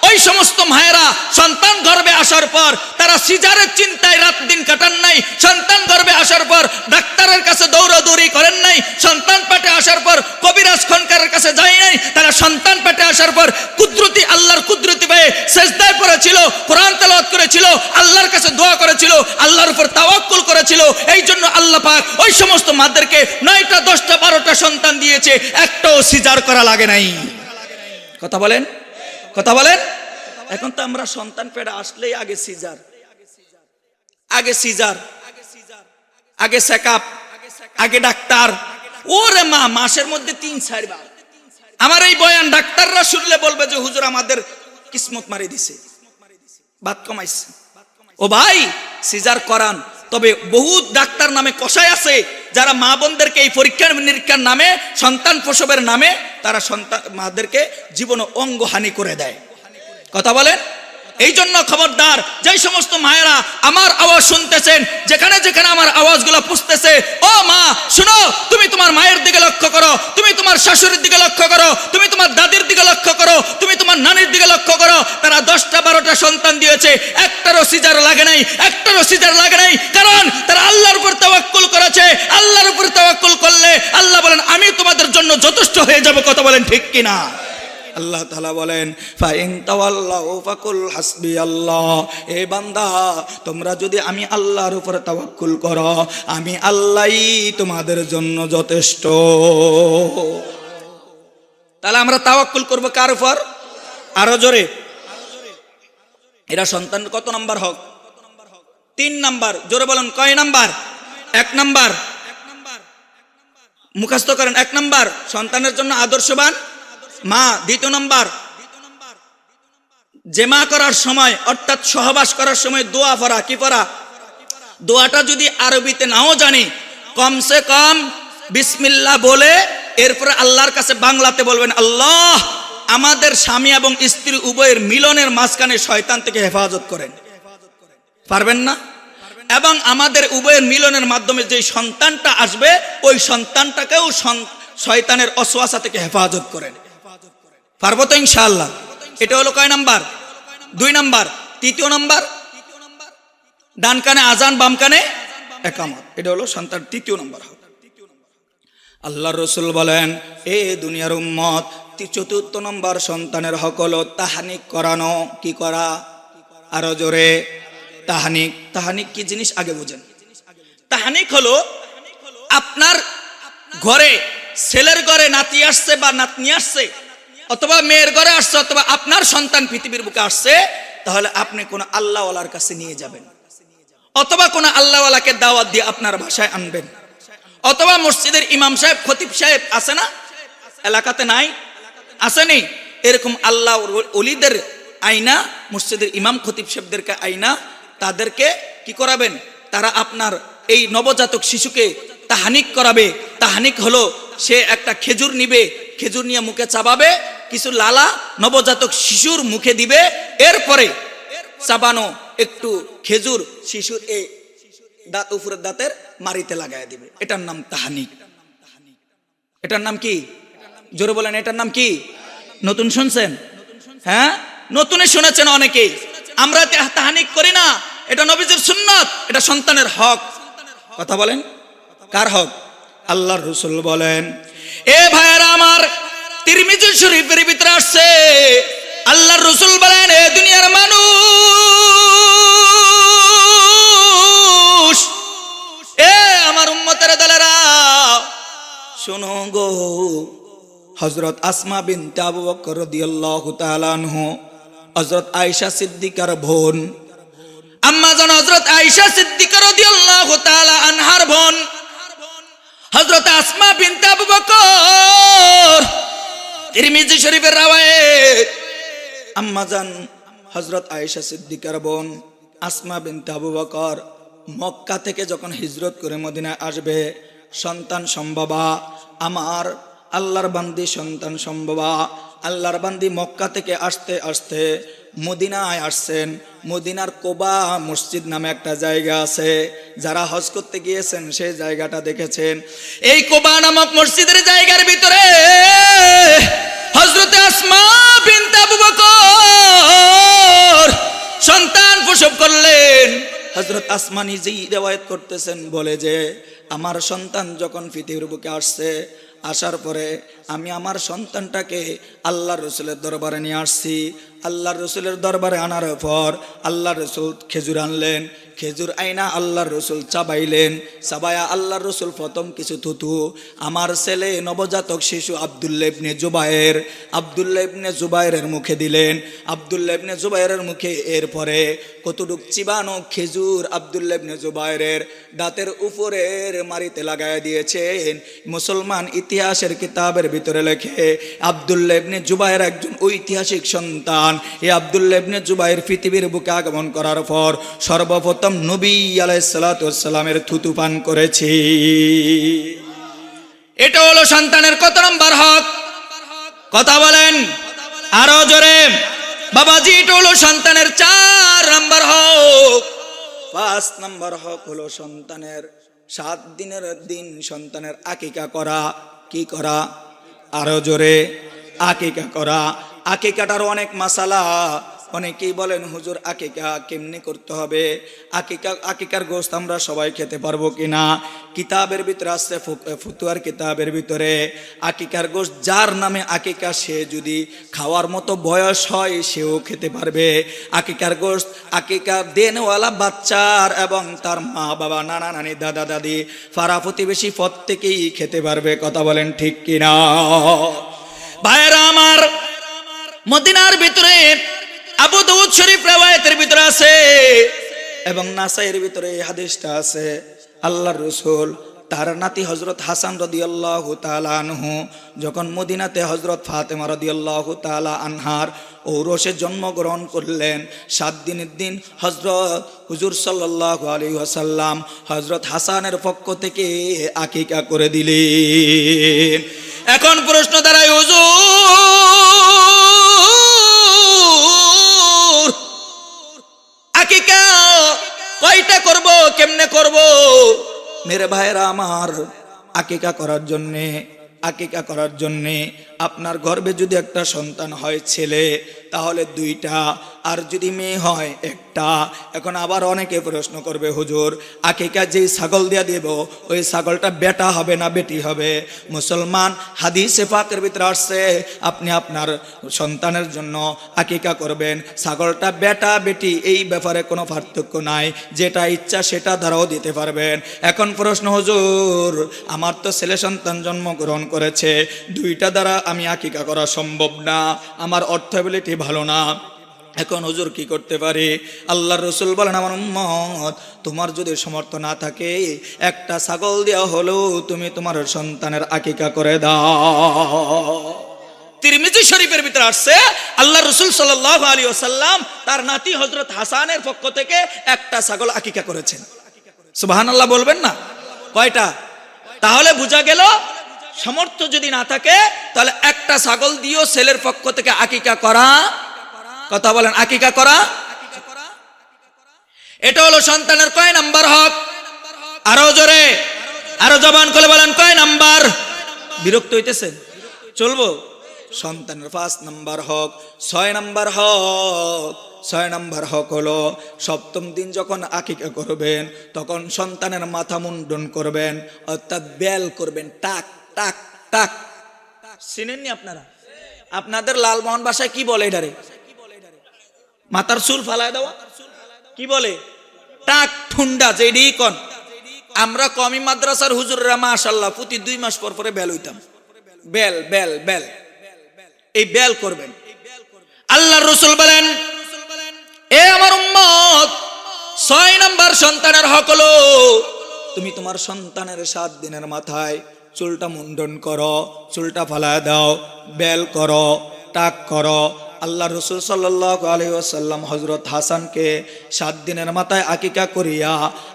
ওই সমস্ত মায়েরা সন্তান গর্ভে আসার পর তারা সিজারের চিন্তায় রাত দিন কাটান নাই। সন্তান গর্ভে আসার পর ডাক্তারের কাছে দৌড়াদৌড়ি করেন নাই। সন্তান পেটে আসার পর কবিরাজ খনকারের কাছে যায় নাই। তারা সন্তান পেটে আসার পর কুদরতি, আল্লাহর কুদরতি পেয়ে সেজদায় পড়েছিল, কোরআন তেলাওয়াত করেছিল, আল্লাহর কাছে দোয়া করেছিল, আল্লাহর উপর তাওয়াক্কুল করেছিল। এই জন্য আল্লাহ পাক ওই সমস্ত মাদেরকে 9টা 10টা 12টা সন্তান দিয়েছে, একটাও সিজার করা লাগে নাই। কথা বলেন, কথা বলেন। এখন তো আমরা সন্তান পেটে আসলেই আগে সিজার, আগে সিজার, আগে চেকআপ, আগে ডাক্তার। ওরে মা, মাসের মধ্যে 3-4 বার। আমার এই বয়ান ডাক্তাররা শুনলে বলবে যে হুজুর আমাদের কিসমত মারি দিছে, বাত কমাইছে। ও ভাই, সিজার করান, তবে বহু ডাক্তার নামে কষায় আছে যারা মা বোনদেরকে এই পরীক্ষা নিরীক্ষার নামে, সন্তান প্রসবের নামে তারা সন্তান মাদেরকে জীবন অঙ্গহানি করে দেয়। কথা বলেন। এই জন্য খবরদার, যেই সমস্ত মায়েরা আমার আওয়াজ শুনতেছেন, যেখানে যেখানে আমার আওয়াজগুলো পুষতেছে, ও মা শুনো, তুমি তোমার মায়ের দিকে লক্ষ্য করো, তুমি তোমার শাশুড়ির দিকে লক্ষ্য করো, তুমি তোমার দাদির দিকে লক্ষ্য করো, তুমি তোমার নানির দিকে লক্ষ্য করো। তারা 10টা 12টা সন্তান দিয়েছে, একটারও সিজার লাগে নাই, একটারও সিজার লাগে নাই। কারণ তারা আল্লাহর উপর তাওয়াক্কুল করেছে। আল্লাহর উপর তাওয়াক্কুল করলে আল্লাহ বলেন, আমি তোমাদের জন্য যথেষ্ট হয়ে যাব। কথা বলেন ঠিক কিনা? আল্লাহ তাআলা বলেন, ফাইন তাওয়াল্লাউ ফাকুল হাসবিয়াল্লাহ। এ বান্দা, তোমরা যদি আমি আল্লাহর উপর তাওয়াক্কুল করো, আমি আল্লাহই তোমাদের জন্য যথেষ্ট। তাহলে আমরা তাওয়াক্কুল করব কার উপর? আরো জোরে। এরা সন্তান কত নাম্বার হক? 3 নাম্বার। জোরে বলেন, কয় নাম্বার? 1 নাম্বার। মুখস্থ করেন। 1 নাম্বার সন্তানের জন্য আদর্শবান মা। 2 নাম্বার, জেমা করার সময় অর্থাৎ সহবাস করার সময় দোয়া পড়া। কি পড়া? দোয়াটা যদি আরবিতে নাও জানি, কমসে কম বিসমিল্লাহ বলে এরপরে আল্লাহর কাছে বাংলাতে বলবেন, আল্লাহ আমাদের স্বামী এবং স্ত্রী উভয়ের মিলনের মাঝখানে শয়তান থেকে হেফাজত করেন। পারবেন না? এবং আমাদের উভয়ের মিলনের মাধ্যমে যে সন্তানটা আসবে, ওই সন্তানটাকেও শয়তানের ওয়াসওয়াসা থেকে হেফাজত করেন। পারবো তো ইনশাআল্লাহ? এটা হলো কয় নাম্বার? 2 নাম্বার। 3 নাম্বার, ডান কানে আজান, বাম কানে একামত। এটা হলো সন্তান তৃতীয় নম্বর হক। আল্লাহর রাসূল বলেন, এ দুনিয়ার উম্মত, চতুর্থ নম্বর সন্তানের হক হলো তাহানিক করানো। কি করা? আরো জোরে। তাহানিক। তাহানিক কি জিনিস আগে বুঝেন। তাহানিক হলো আপনার ঘরে, ছেলের ঘরে নাতি আসছে বা নাতনি আসছে, অথবা মেয়ের ঘরে আসছে, অথবা আপনার সন্তান পৃথিবীর বুকে আসছে, তাহলে আপনি কোন আল্লাহওয়ালার কাছে নিয়ে যাবেন, অথবা কোন আল্লাহওয়ালাকে দাওয়াত দিয়ে আপনার বাসায় আনবেন, অথবা মসজিদের ইমাম সাহেব, খতিব সাহেব আছে না এলাকাতে? নাই? আসেনি? এরকম আল্লাহ ওলিদের আইনা, মসজিদের ইমাম খতিব সাহেবদেরকে আইনা, তাদেরকে কি করাবেন? তারা আপনার এই নবজাতক শিশুকে তাহানিক করাবে। তাহানিক হলো সে একটা খেজুর নিবে, খেজুর নিয়ে মুখে চাবাবে, কিছু লালা নবজাতক শিশুর মুখে দিবে, এরপরে চাবানো একটু খেজুর শিশুর এই দাঁত, উপরের দাঁতের মারিতে লাগায় দিবে। এটার নাম তাহানিক। এটার নাম কি? জোরে বলেন, এটার নাম কি? নতুন শুনছেন? হ্যাঁ, নতুনে শুনেছেন অনেকেই। আমরা তাহানিক করি না, এটা নবীজির সুন্নাত, এটা সন্তানের হক। কথা বলেন, কার হক? আল্লাহর রাসূল বলেন, এ ভাইরা আমার, তিরমিজি শরীফের ভিতরে আসছে, আল্লাহর রাসূল বলেন, এ দুনিয়ার মানুষ, এ আমার উম্মতের দলেরা, শোনো গো, হযরত আসমা বিনতে আবু বকর রাদিয়াল্লাহু তাআলা আনহু, হযরত আয়েশা সিদ্দিকার বোন, আম্মা জান হযরত আয়েশা সিদ্দিকা রাদিয়াল্লাহু তাআলা আনহার বোন হযরত আসমা বিনতে আবু বকর, তিরমিজি শরীফের রওয়ায়াত, আম্মা জান হযরত আয়েশা সিদ্দিকার বোন আসমা বিনতে আবু বকর মক্কা থেকে যখন হিজরত করে মদিনায় আসবে, সন্তান সম্ভবা, আমার আল্লাহর বান্দি সন্তান সম্ভবা, আল্লাহর বান্দি মক্কা থেকে আসতে আসতে মদিনায় আসছেন। মদিনার কোবা মসজিদ নামে একটা জায়গা আছে, যারা হজ করতে গিয়েছেন সেই জায়গাটা দেখেছেন। এই কোবা নামক মসজিদের জায়গার ভিতরে হযরত আসমা বিনতে আবু বকর সন্তান প্রসব করলেন। হযরত আসমা নিজেই রিওয়ায়াত করতেছেন, বলে যে আমার সন্তান যখন পৃথিবীর বুকে আসছে, আসার পরে আমি আমার সন্তানটাকে আল্লাহর রাসূলের দরবারে নিয়ে আসছি। আল্লাহর রাসূলের দরবারে আনার পর আল্লাহর রাসূল খেজুর আনলেন, খেজুর আইনা আল্লাহর রাসূল চাবাইলেন, চাবায়া আল্লাহর রাসূল প্রথম কিছু থুতু আমার ছেলে নবজাতক শিশু আব্দুল্লাহ ইবনে জুবায়ের, আব্দুল্লাহ ইবনে জুবায়েরের মুখে দিলেন। আব্দুল্লাহ ইবনে জুবায়েরের মুখে এরপরে কতটুক চিবানো খেজুর আব্দুল্লাহ ইবনে জুবায়েরের দাঁতের উপরের মারিতে লাগায় দিয়েছেন। মুসলমান ইতিহাসের কিতাবের ভিতরে লেখে, আব্দুল্লাহ ইবনে জুবায়ের একজন ঐতিহাসিক সন্তান। এই আব্দুল্লাহ ইবনে জুবায়ের পৃথিবীর বুকে আগমন করার পর সর্বপ্রথম নবী আলাইহিস সালাতু ওয়াস সালামের থুতু পান করেছে। এটা হলো সন্তানের কত নম্বর হক? কথা বলেন আরো জোরে বাবাজি। এটা হলো সন্তানের 4 নম্বর হক। 5 নম্বর হক হলো সন্তানের 7 দিনের দিন সন্তানের আকিকা করা। কি করা? আরো জোরে, আকিকা করা। আকিকাটার অনেক মাসালা। অনেকেই বলেন, হুজুর আকিকা কেমনি করতে হবে? আকিকার গোশত আমরা সবাই খেতে পারবো কিনা? কিতাবের ভিতরে আছে, ফতুয়ার কিতাবের ভিতরে, আকিকার গোশত যার নামে আকিকা, সে যদি খাওয়ার মতো বয়স হয় সেও খেতে পারবে। আকিকার গোশত আকিকা দেনওয়ালা বাচ্চার এবং তার মা বাবা, নানা নানি, দাদা দাদি, পাড়া প্রতিবেশী প্রত্যেকেই খেতে পারবে। কথা বলেন ঠিক কিনা? ভাইরা আমার, মদিনার ভিতরে আবু দাউদ শরীফ রওয়ায়াতের ভিতরে আছে এবং নাসাইয়ের ভিতরে এই হাদিসটা আছে। আল্লাহর রাসূল তার নাতি হযরত হাসান রাদিয়াল্লাহু তাআলা আনহু যখন মদিনাতে হযরত ফাতেমা রাদিয়াল্লাহু তাআলা আনহার ঔরসে জন্মগ্রহণ করলেন, 7 দিনের দিন হযরত হুজুর সাল্লাল্লাহু আলাইহি ওয়াসাল্লাম হযরত হাসানের পক্ষ থেকে আকিকা করে দিলেন। এখন প্রশ্ন দাঁড়ায়, হুজুর আকিকা কয়টা করব, কেমনে করব? মেরে ভাইরা আমার, আকিকা করার জন্যে আকিকা করার জন্যে। আপনার গর্ভে যদি একটা সন্তান হয় ছেলে, তাহলে 2টা, আর যদি মেয়ে হয় 1টা। এখন আবার অনেকে প্রশ্ন করবে, হুজুর আকিকা যেই ছাগল দিয়া দেব, ওই ছাগলটা বেটা হবে না বেটি হবে? মুসলমান, হাদিসে পাকের ভিতরে আসছে আপনি আপনার সন্তানের জন্য আকিকা করবেন, ছাগলটা বেটা বেটি এই ব্যাপারে কোনো পার্থক্য নাই, যেটা ইচ্ছা সেটা দ্বারাও দিতে পারবেন। এখন প্রশ্ন, হুজুর আমার তো ছেলে সন্তান জন্মগ্রহণ করেছে, 2টা দ্বারা আমি আকিকা করা সম্ভব না, আমার অর্থবিলিটি ভালো না, এখন হুজুর কি করতে পারি? আল্লাহর রাসূল বলেন, আমার উম্মত তোমার যদি সামর্থ্য না থাকে, একটা ছাগল দেওয়া হলেও তুমি তোমার সন্তানের আকিকা করে দাও। তিরমিজি শরীফের ভিতরে আসছে আল্লাহর রাসূল সাল্লাল্লাহু আলাইহি ওয়াসাল্লাম তার নাতি হযরত হাসানের পক্ষ থেকে একটা ছাগল আকিকা করেছেন। সুবহানাল্লাহ বলবেন না? কয়টা? তাহলে বোঝা গেল সামর্থ্য যদি না থাকে তাহলে একটা ছাগল দিয়েও ছেলের পক্ষ থেকে আকিকা করা, কথা বলেন, আকিকা করা, এটা হলো সন্তানের কয় নাম্বার হক? আরো জোরে, আরো জবান খুলে বলেন, কয় নাম্বার? বিরক্ত হইতেছেন? চলবো। সন্তানের 5 নাম্বার হক। 6 নাম্বার হক, 6 নাম্বার হক হলো 7ম দিন যখন আকিকা করবেন তখন সন্তানের মাথা মুন্ডন করবেন, অর্থাৎ বেল করবেন, টাক টাক টাক। চিনেননি আপনারা? আপনাদের লালমোহন ভাষায় কি বলে এটারে? মাথার চুল ফালায় দেওয়া কি বলে? টাক ঠুন্ডা, যেডি কোন। আমরা কমি মাদ্রাসার হুজুররা মাশাআল্লাহ প্রতি 2 মাস পর পরে বেল হইতাম। বেল বেল বেল, এই বেল করবেন। আল্লাহর রাসূল বলেন, এ আমার উম্মত, 6 নাম্বার সন্তানের হক হলো তুমি তোমার সন্তানের 7 দিনের মাথায় চুলটা মুন্ডন করো, চুলটা ফালায় দাও, বেল করো, টাক করো। আল্লাহর রাসূল সাল্লাল্লাহু আলাইহি ওয়াসাল্লাম হযরত হাসানকে 7 দিনের মাথায় আকিকা করিয়া,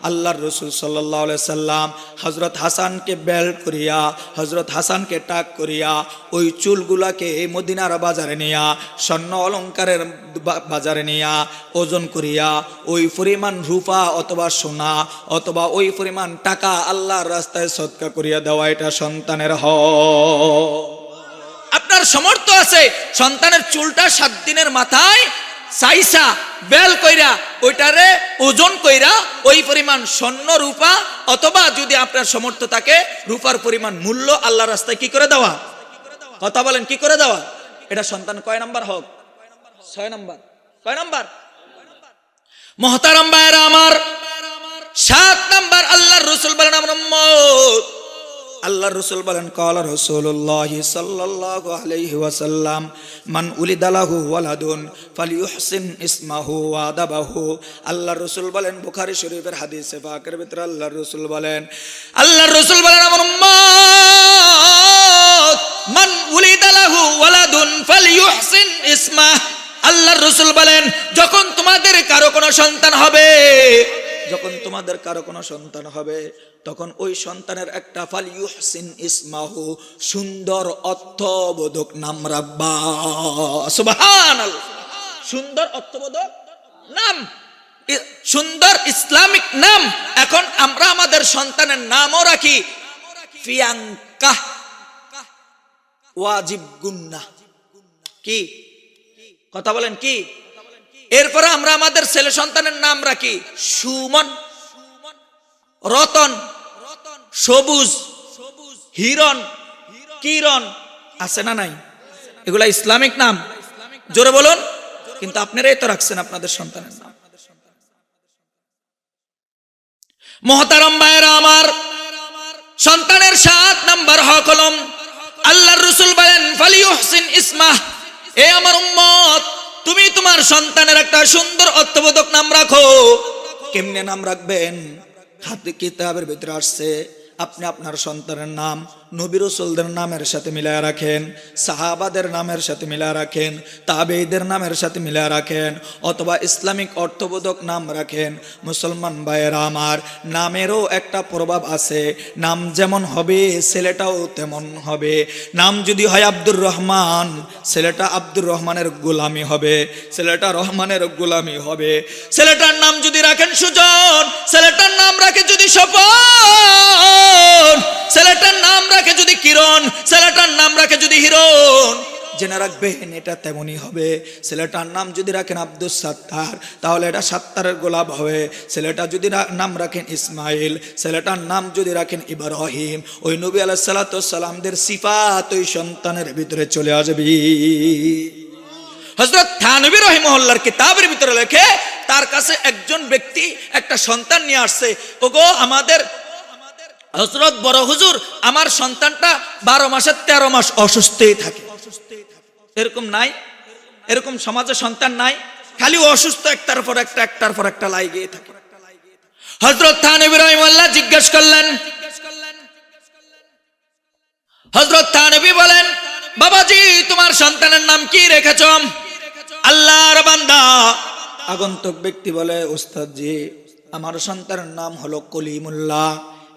আল্লাহর রাসূল সাল্লাল্লাহু আলাইহি ওয়াসাল্লাম হযরত হাসানকে বেল করিয়া, হযরত হাসানকে টাক করিয়া ওই চুলগুলাকে মদিনার বাজারে নিয়া, স্বর্ণ অলংকারের বাজারে নিয়া ওজন করিয়া ওই পরিমাণ রূপা অথবা সোনা অথবা ওই পরিমাণ টাকা আল্লাহর রাস্তায় সদকা করিয়া দেওয়া, এটা সন্তানের হক। আপনার সামর্থ্য আছে, সন্তানের চুলটা 7 দিনের মাথায় সাইসা বেল কইরা ওইটারে ওজন কইরা ওই পরিমাণ স্বর্ণ রূপা অথবা যদি আপনার সামর্থ্য থাকে রূপার পরিমাণ মূল্য আল্লাহর রাস্তায় কি করে দেওয়া, কথা বলেন, কি করে দেওয়া, এটা সন্তান কয় নাম্বার হক? 6 নাম্বার। কয় নাম্বার? মুহতারাম ভাইরা আমার, 7 নাম্বার আল্লাহর রাসূল বলেন, আমার উম্মত, আল্লাহর রাসূল বলেন, ক্বালা রাসূলুল্লাহ সাল্লাল্লাহু আলাইহি ওয়াসাল্লাম, মান উলিদা লাহু ওয়ালাদুন ফালিয়ুহসিন ইসমাহু ওয়া আদাবাহু। আল্লাহর রাসূল বলেন, বুখারী শরীফের হাদিসে পাকের ভিতরে আল্লাহর রাসূল বলেন, আমার উম্মত, মান উলিদা লাহু ওয়ালাদুন ফালিয়ুহসিন ইসমাহ। আল্লাহর রাসূল বলেন, যখন তোমাদের কারো কোনো সন্তান হবে, যখন তোমাদের কারো কোনো সন্তান হবে তখন ওই সন্তানের একটা ফালিয়ুহসিন ইসমাহু, সুন্দর অর্থবোধক নাম রাখবা। সুবহানাল্লাহ, সুন্দর অর্থবোধক নাম, সুন্দর ইসলামিক নাম। এখন আমরা আমাদের সন্তানের নামও রাখি প্রিয়াঙ্কা, ওয়াজিব গুন্নাহ, কি কথা বলেন, কি? এরপরে আমরা আমাদের ছেলে সন্তানের নাম রাখি সুমন, রতন, সবুজ, হিরণ, কিরণ, আছে না নাই? এগুলা ইসলামিক নাম, জোরে বলুন। কিন্তু আপনারাই তো রাখছেন আপনাদের সন্তানের নাম। মুহতারাম ভাইরা আমার, সন্তানের 7 নাম্বার হক হলো আল্লাহর রাসূল বলেন, ফালিয়ুহসিন ইসমাহ। এ আমার উম্মত, তুমি তোমার সন্তানের একটা সুন্দর অর্থবোধক নাম রাখো। কেমনে নাম রাখবেন? হাতে কিতাবের ভিতরে আসছে, আপনি আপনার সন্তানের নাম নবী রাসূলদের নামের সাথে মিলায় রাখেন, সাহাবাদের নামের সাথে মিলায় রাখেন, তাবেঈদের নামের সাথে মিলায় রাখেন, অথবা ইসলামিক অর্থবোধক নাম রাখেন। মুসলমান ভাইয়েরা আমার, নামেরও একটা প্রভাব আছে। নাম যেমন হবে ছেলেটাও তেমন হবে। নাম যদি হয় আব্দুর রহমান, ছেলেটা আব্দুর রহমানের গোলামি হবে, ছেলেটা রহমানের গোলামি হবে। ছেলেটার নাম যদি রাখেন সুজন, ছেলেটার নাম রাখে যদি স্বপন, ছেলেটার নাম রাখে যদি কিরণ, ছেলেটার নাম রাখে যদি হিরণ, জেনে রাখবেন এটা তেমনই হবে। ছেলেটার নাম যদি রাখেন আব্দুল সাত্তার, তাহলে এটা সাত্তারের গোলাপ হবে। ছেলেটা যদি নাম রাখেন ইসমাইল, ছেলেটার নাম যদি রাখেন ইব্রাহিম, ওই নবী আলাইহিস সালাতু ওয়াস সালামদের সিফাত ওই সন্তানের ভিতরে চলে আসবে। হযরত থানভী রাহিমাহুল্লাহর কিতাবের ভিতরে লেখে, তার কাছে একজন ব্যক্তি একটা সন্তান নিয়ে আসছে। ওগো আমাদের হযরত বড় হুজুর, আমার সন্তানটা 12 মাসের 13 মাস অসুস্থই থাকে। এরকম নাই? এরকম সমাজে সন্তান নাই? খালি অসুস্থ, একটার পর একটা লাগিয়ে থাকে। হযরত থানভী রাহিমাহুল্লাহ জিজ্ঞেস করলেন, হযরত থানভী বলেন, বাবাজি তোমার সন্তানের নাম কি রেখেছ? আল্লাহর বান্দা আগন্তুক ব্যক্তি বলে, উস্তাদ জি আমার সন্তানের নাম হলো কলিমুল্লাহ।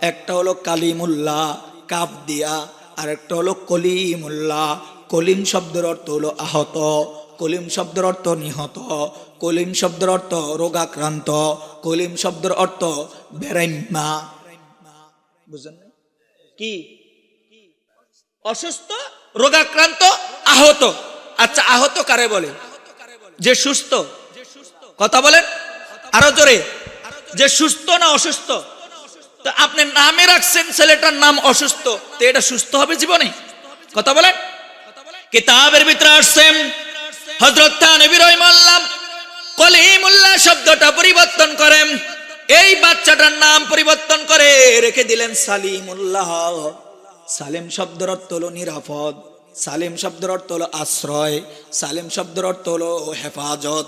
একটা হলো কালিমুল্লাহ কাফ দিয়া, আর একটা হলো কলিমুল্লাহ। কলিম শব্দের অর্থ হলো আহত, কলিম শব্দের অর্থ নিহত, কলিম শব্দের অর্থ রোগাক্রান্ত, কলিম শব্দের অর্থ বেরাইম্মা। বুঝলেন না কি? অসুস্থ, রোগাক্রান্ত, আহত। আচ্ছা আহত কারে বলে? যে সুস্থ। কথা বলেন আরো জোরে, যে সুস্থ না অসুস্থ? তো আপনি নামে রাখছেন ছেলেটার নাম অসুস্থ, তো এটা সুস্থ হবে জীবনে? কথা বলেন। কিতাবের ভিতরে আসছেন হযরত থানভী রাহিমাহুল্লাহ কলিমুল্লাহ শব্দটা পরিবর্তন করেন, এই বাচ্চাটার নাম পরিবর্তন করে রেখে দিলেন সালিমুল্লাহ। সালিম শব্দের অর্থ হলো নিরাপদ, সালিম শব্দের অর্থ হলো আশ্রয়, সালিম শব্দের অর্থ হলো হেফাজত।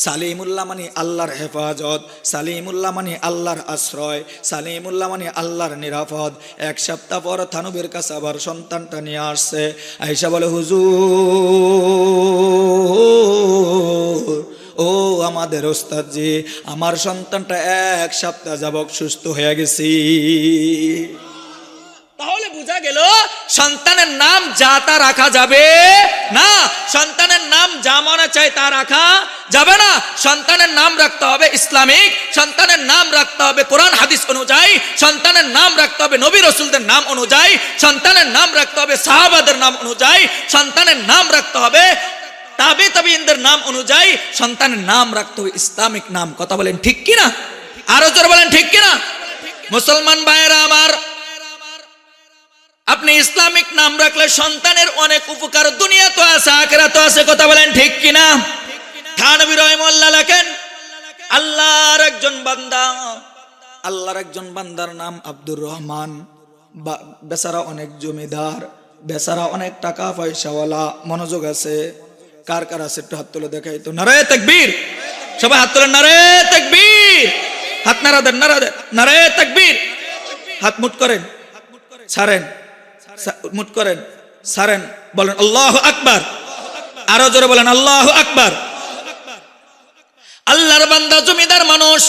সালিমুল্লাহ মানে আল্লাহর হেফাজত, সালিমুল্লাহ মানে আল্লাহর আশ্রয়, সালিমুল্লাহ মানে আল্লাহর নিরাপদ। এক সপ্তাহ পর থানভীর কাছে আবার সন্তানটা নিয়ে আসছে। আয়েশা বলে, হুজুর ও আমাদের ওস্তাদ জি, আমার সন্তানটা এক সপ্তাহ যাবত সুস্থ হয়ে গেছি। তাহলে বোঝা গেল সন্তানের নাম যা তা রাখা যাবে না, সন্তানের নাম যা মনে চায় তা রাখা যাবে না। সন্তানের নাম রাখতে হবে ইসলামিক, সন্তানের নাম রাখতে হবে কোরআন হাদিস অনুযায়ী, সন্তানের নাম রাখতে হবে নবী রাসূলদের নাম অনুযায়ী, সন্তানের নাম রাখতে হবে সাহাবাদের নাম অনুযায়ী, সন্তানের নাম রাখতে হবে তাবিঈনদের নাম অনুযায়ী, সন্তানের নাম রাখতে হবে ইসলামিক নাম। কথা বলেন ঠিক কিনা? আরো জোরে বলেন ঠিক কিনা? মুসলমান ভাইয়েরা আমার, আপনি ইসলামিক নাম রাখলে সন্তানের অনেক উপকার দুনিয়া তো আছে আখিরাত তো আছে। কথা বলেন ঠিক কিনা? থানভী রাহিমাহুল্লাহ লেখেন, আল্লাহর একজন বান্দা, আল্লাহর একজন বান্দার নাম আব্দুর রহমান। বেচারা অনেক জমিদার, বেচারা অনেক টাকা পয়সাওয়ালা। মনোযোগ আছে? কার কার আছে একটু হাত তুলে দেখাই তো। নারায়ে তাকবীর, সবাই হাত তুলেন। নারায়ে তাকবীর, হাত নাড়া দেন, নাড়া দেন। নারায়ে তাকবীর, হাত মুট করেন, ছাড়েন, মুট করেন, ছাড়েন, বলেন আল্লাহু আকবার। আরো জোরে বলেন আল্লাহু আকবার। আল্লাহর বান্দা জমিদার মানুষ,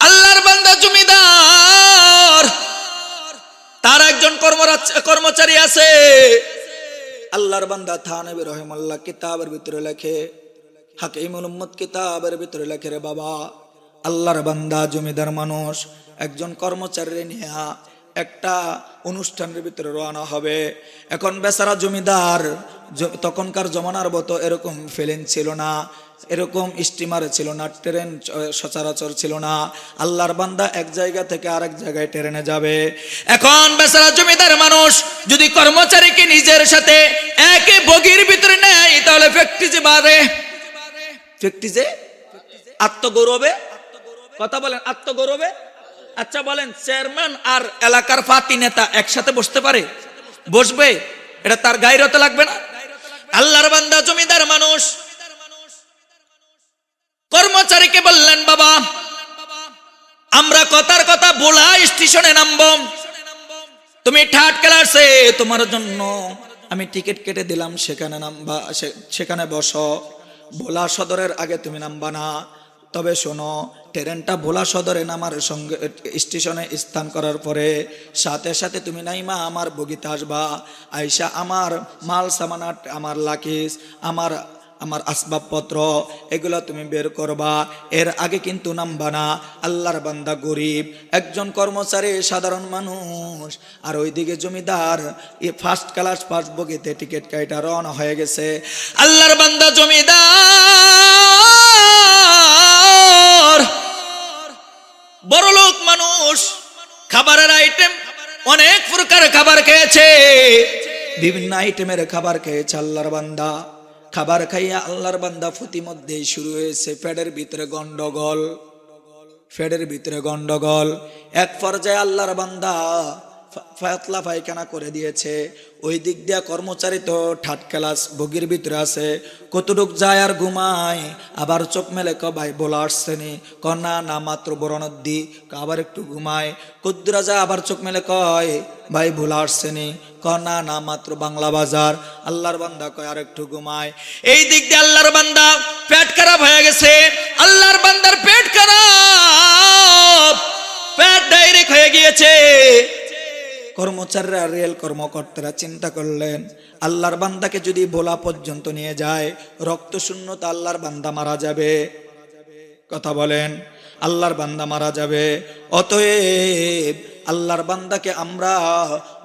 আল্লাহর বান্দা জমিদার, তার একজন কর্মচারী আছে। আল্লাহর বান্দা থানভী রাহিমাহুল্লাহ কিতাবের ভিতরে লেখে, হাকিমুল উম্মত কিতাবের ভিতরে লেখে, রে বাবা আল্লাহর বান্দা জমিদার মানুষ একজন কর্মচারী নিয়ে একটা অনুষ্ঠানের ভিতরে রওনা হবে। এখন বেচারা জমিদার, তখনকার জমানার মতো এরকম প্লেন ছিল না, এরকম স্টিমার ছিল না, ট্রেন সচরাচর ছিল না। আল্লাহর বান্দা এক জায়গা থেকে আরেক জায়গায় ট্রেনে যাবে। এখন বেচারা জমিদার মানুষ যদি কর্মচারীকে নিজের সাথে একে বগির ভিতরে নেয়, তাহলে ফ্যাক্টরিজে বাড়ে, ফ্যাক্টরিজে আত্মগৌরবে। কথা বলেন আত্মগৌরবে। আচ্ছা বলেন, চেয়ারম্যান আর এলাকার পাতি নেতা একসাথে বসতে পারে? বসবে? এটা তার গায়রতে লাগবে না? আল্লাহর বান্দা জমিদার মানুষ কর্মচারীকে বললেন, বাবা আমরা কথার কথা ভোলা স্টেশনে নামবো, তুমি থার্ড ক্লাসে, তোমার জন্য আমি টিকিট কেটে দিলাম, সেখানে নামবা, সেখানে বসো। ভোলা সদরের আগে তুমি নামবা না, তবে শোনো ট্রেনটা ভোলা সদরে নামার সঙ্গে স্টেশনে স্থান করার পরে সাথে সাথে তুমি নাইমা আমার বগিতে আসবা। আইসা আমার মাল সামানাট, আমার লাকিস, আমার আমার আসবাবপত্র এগুলো তুমি বের করবা, এর আগে কিন্তু নামবা না। আল্লাহর বান্দা গরিব, একজন কর্মচারী সাধারণ মানুষ, আর ওইদিকে জমিদার ফার্স্ট ক্লাস ফার্স্ট বগিতে টিকিট কাইটা রওনা হয়ে গেছে। আল্লাহর বান্দা জমিদার বড়লোক মানুষ, খাবারের আইটেম অনেক প্রকার খাবার খেয়েছে, বিভিন্ন আইটেমের খাবার খেয়েছে। আল্লাহর বান্দা খাবার খাইয়া আল্লাহর বান্দা প্রতিমধ্যে শুরু হয়েছে পেটের ভিতরে গন্ডগোল, পেটের ভিতরে গন্ডগোল। এক পর্যায়ে আল্লাহর বান্দা পাতলা পায়খানা করে দিয়েছে। ওই দিক দিয়া কর্মচারী তো থার্ড ক্লাস বগির ভিতরে আছে, কতটুক যায় আর ঘুমায়, আবার চোখ মেলে ক ভাই বলা আসছে নি, ক না না মাত্র বড় নদী, আবার একটু ঘুমায়। কুদ্দুরা যায় আবার চোখ মেলে কয় ভাই ভোলা আসছে নি, ক না না মাত্র বাংলা বাজার। আল্লাহর বান্দা কয় আর একটু ঘুমায়। এই দিক দিয়ে আল্লাহর বান্দা পেট খারাপ হয়ে গেছে। আল্লাহর বান্দার পেট খারাপ, পেট ডাইরেক্ট হয়ে গিয়েছে। কর্মচারীরা রেল কর্মকর্তারা চিন্তা করলেন, আল্লাহর বান্দাকে যদি ভোলা পর্যন্ত নিয়ে যায় রক্ত শূন্যতা, আল্লাহর বান্দা মারা যাবে। কথা বলেন, আল্লাহর বান্দা মারা যাবে। অতএব আল্লাহর বান্দাকে আমরা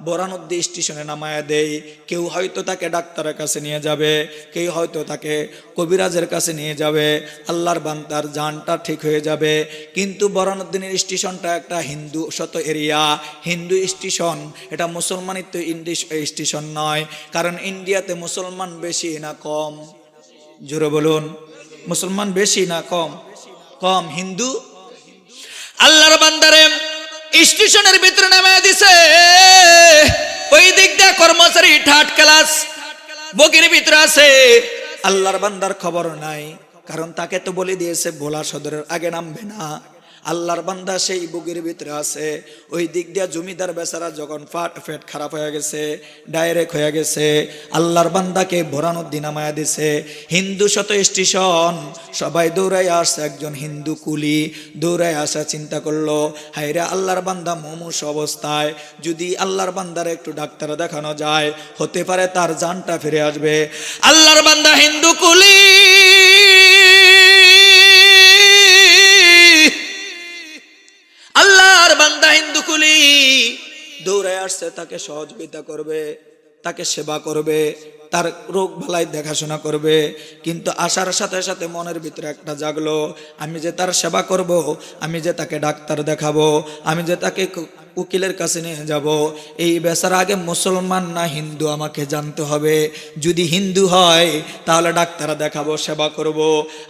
বরানদ্দি স্টেশনে নামায়া দেই। কেউ হয়তো তাকে ডাক্তারের কাছে নিয়ে যাবে, কেউ হয়তো তাকে কবিরাজের কাছে নিয়ে যাবে, আল্লাহর বান্দার জানটা ঠিক হয়ে যাবে। কিন্তু বরানউদ্দিনের স্টেশনটা একটা হিন্দু শত এরিয়া, হিন্দু স্টেশন, এটা মুসলমানিত্ব স্টেশন নয়। কারণ ইন্ডিয়াতে মুসলমান বেশি না কম? জোরে বলুন, মুসলমান বেশি না কম? কম। হিন্দু। আল্লাহর বান্দারে স্টেশনের ভিতরে নামিয়ে দিছে। ওই দিক দিয়ে কর্মচারী থার্ড ক্লাস বগির ভিতরে আছে। আল্লাহর বান্দার খবর নাই, কারণ তাকে তো বলে দিয়েছে ভোলা সদরের আগে নামবে না। আল্লাহর বান্দা সেই বুকের ভিতরে আছে। ওই দিক দিয়া জমিদার বেচারা যখন পেট খারাপ হয়ে গেছে, ডাইরেক্ট হয়ে গেছে, আল্লাহর বান্দাকে ভরানুদ্দিন নামায়া দিছে। হিন্দু শত স্টেশন, সবাই দৌড়াই আসছে। একজন হিন্দু কুলি দৌড়াই আসা চিন্তা করলো, হায়রে আল্লাহর বান্দা মুমূর্ষ অবস্থায়, যদি আল্লাহর বান্দার একটু ডাক্তার দেখানো যায় হতে পারে তার জানটা ফিরে আসবে। আল্লাহর বান্দা হিন্দু কুলি বান্দা হিন্দু কুলি দৌড়ে আসছে, তাকে সহযোগিতা করবে, তাকে সেবা করবে, তার রোগ ভালাই দেখাশোনা করবে। কিন্তু আসার সাথে সাথে মনের ভিতরে একটা জাগলো, আমি যে তার সেবা করব, আমি যে তাকে ডাক্তার দেখাবো, আমি যে তাকে উকিলের কাছে নিয়ে যাব, এই বেচারা আগে মুসলমান না হিন্দু আমাকে জানতে হবে। যদি হিন্দু হয় তাহলে ডাক্তার দেখাবো, সেবা করব,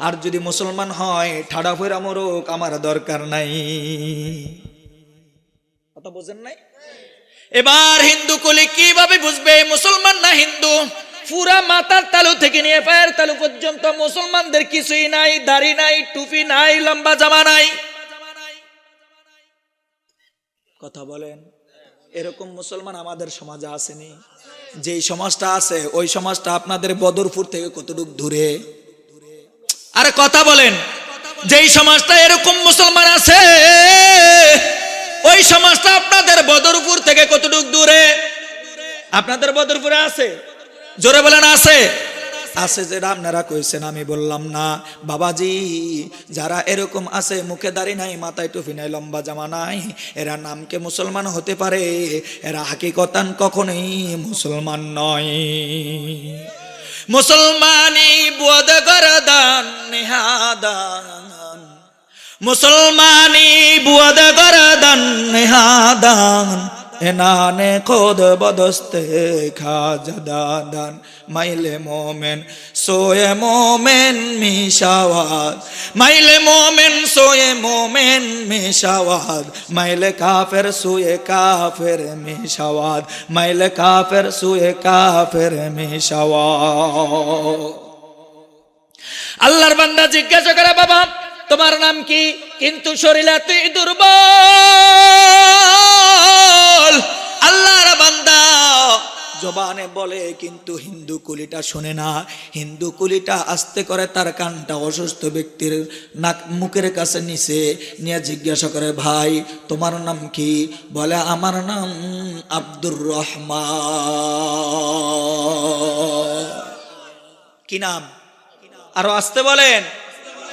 আর যদি মুসলমান হয় ঠাডা ফেরা মরুক, আমার দরকার নাই। কথা বুঝেন নাই? এবার হিন্দু কুলি কিভাবে বুঝবে মুসলমান না হিন্দু? পুরা মাথার তালু থেকে নিয়ে পায়ের তালু পর্যন্ত মুসলমানদের কিছুই নাই, দাড়ি নাই, টুপি নাই, লম্বা জামা নাই। কথা বলেন, এরকম মুসলমান আমাদের সমাজে আসেনি? যেই সমাজটা আছে ওই সমাজটা আপনাদের বদরপুর থেকে কতটুক দূরে? আরে কথা বলেন, যেই সমাজটা এরকম মুসলমান আছে ওই সমাজটা আপনাদের বদরপুর থেকে কতটুক দূরে? আপনাদের বদরপুরে আছে? জোরে বলেন আছে? আছে যেটা আপনারা কইছেন, আমি বললাম না। বাবাজি, যারা এরকম আছে, মুখে দাড়ি নাই, মাথায় টুপি নাই, লম্বা জামা নাই, এরা নামকে মুসলমান হতে পারে, এরা হাকিকতান কখনোই মুসলমান নয়। মুসলমানি বুয়াদ গরদান নিহাদান, মুসলমানি বুয়াদ গরদান নিহাদান, এনানে খোদ বদস্তে খাজাদান, মাইলে মোমেন সোয়ে মোমেন মিশাওয়াদ, মাইলে মোমেন সোয়ে মোমেন মিশাওয়াদ, মাইলে কাফের সুয়ে কাফের মিশাওয়াদ, মাইলে কাফের সুয়ে কাফের মিশাওয়াদ। আল্লাহর বান্দা জিজ্ঞাসা করে, বাবা তোমার নাম কি? কিন্তু শরীরে তুই দুর্বল। আল্লাহর বান্দা জবানে বলে, কিন্তু হিন্দু কুলিটা শোনে না। হিন্দু কুলিটা আস্তে করে তার কানটা অসুস্থ ব্যক্তির নাক মুখের কাছে নিচে নিয়ে জিজ্ঞাসা করে, ভাই তোমার নাম কি? বলে, আমার নাম আব্দুর রহমান। কি নাম? আরো আসতে বলেন,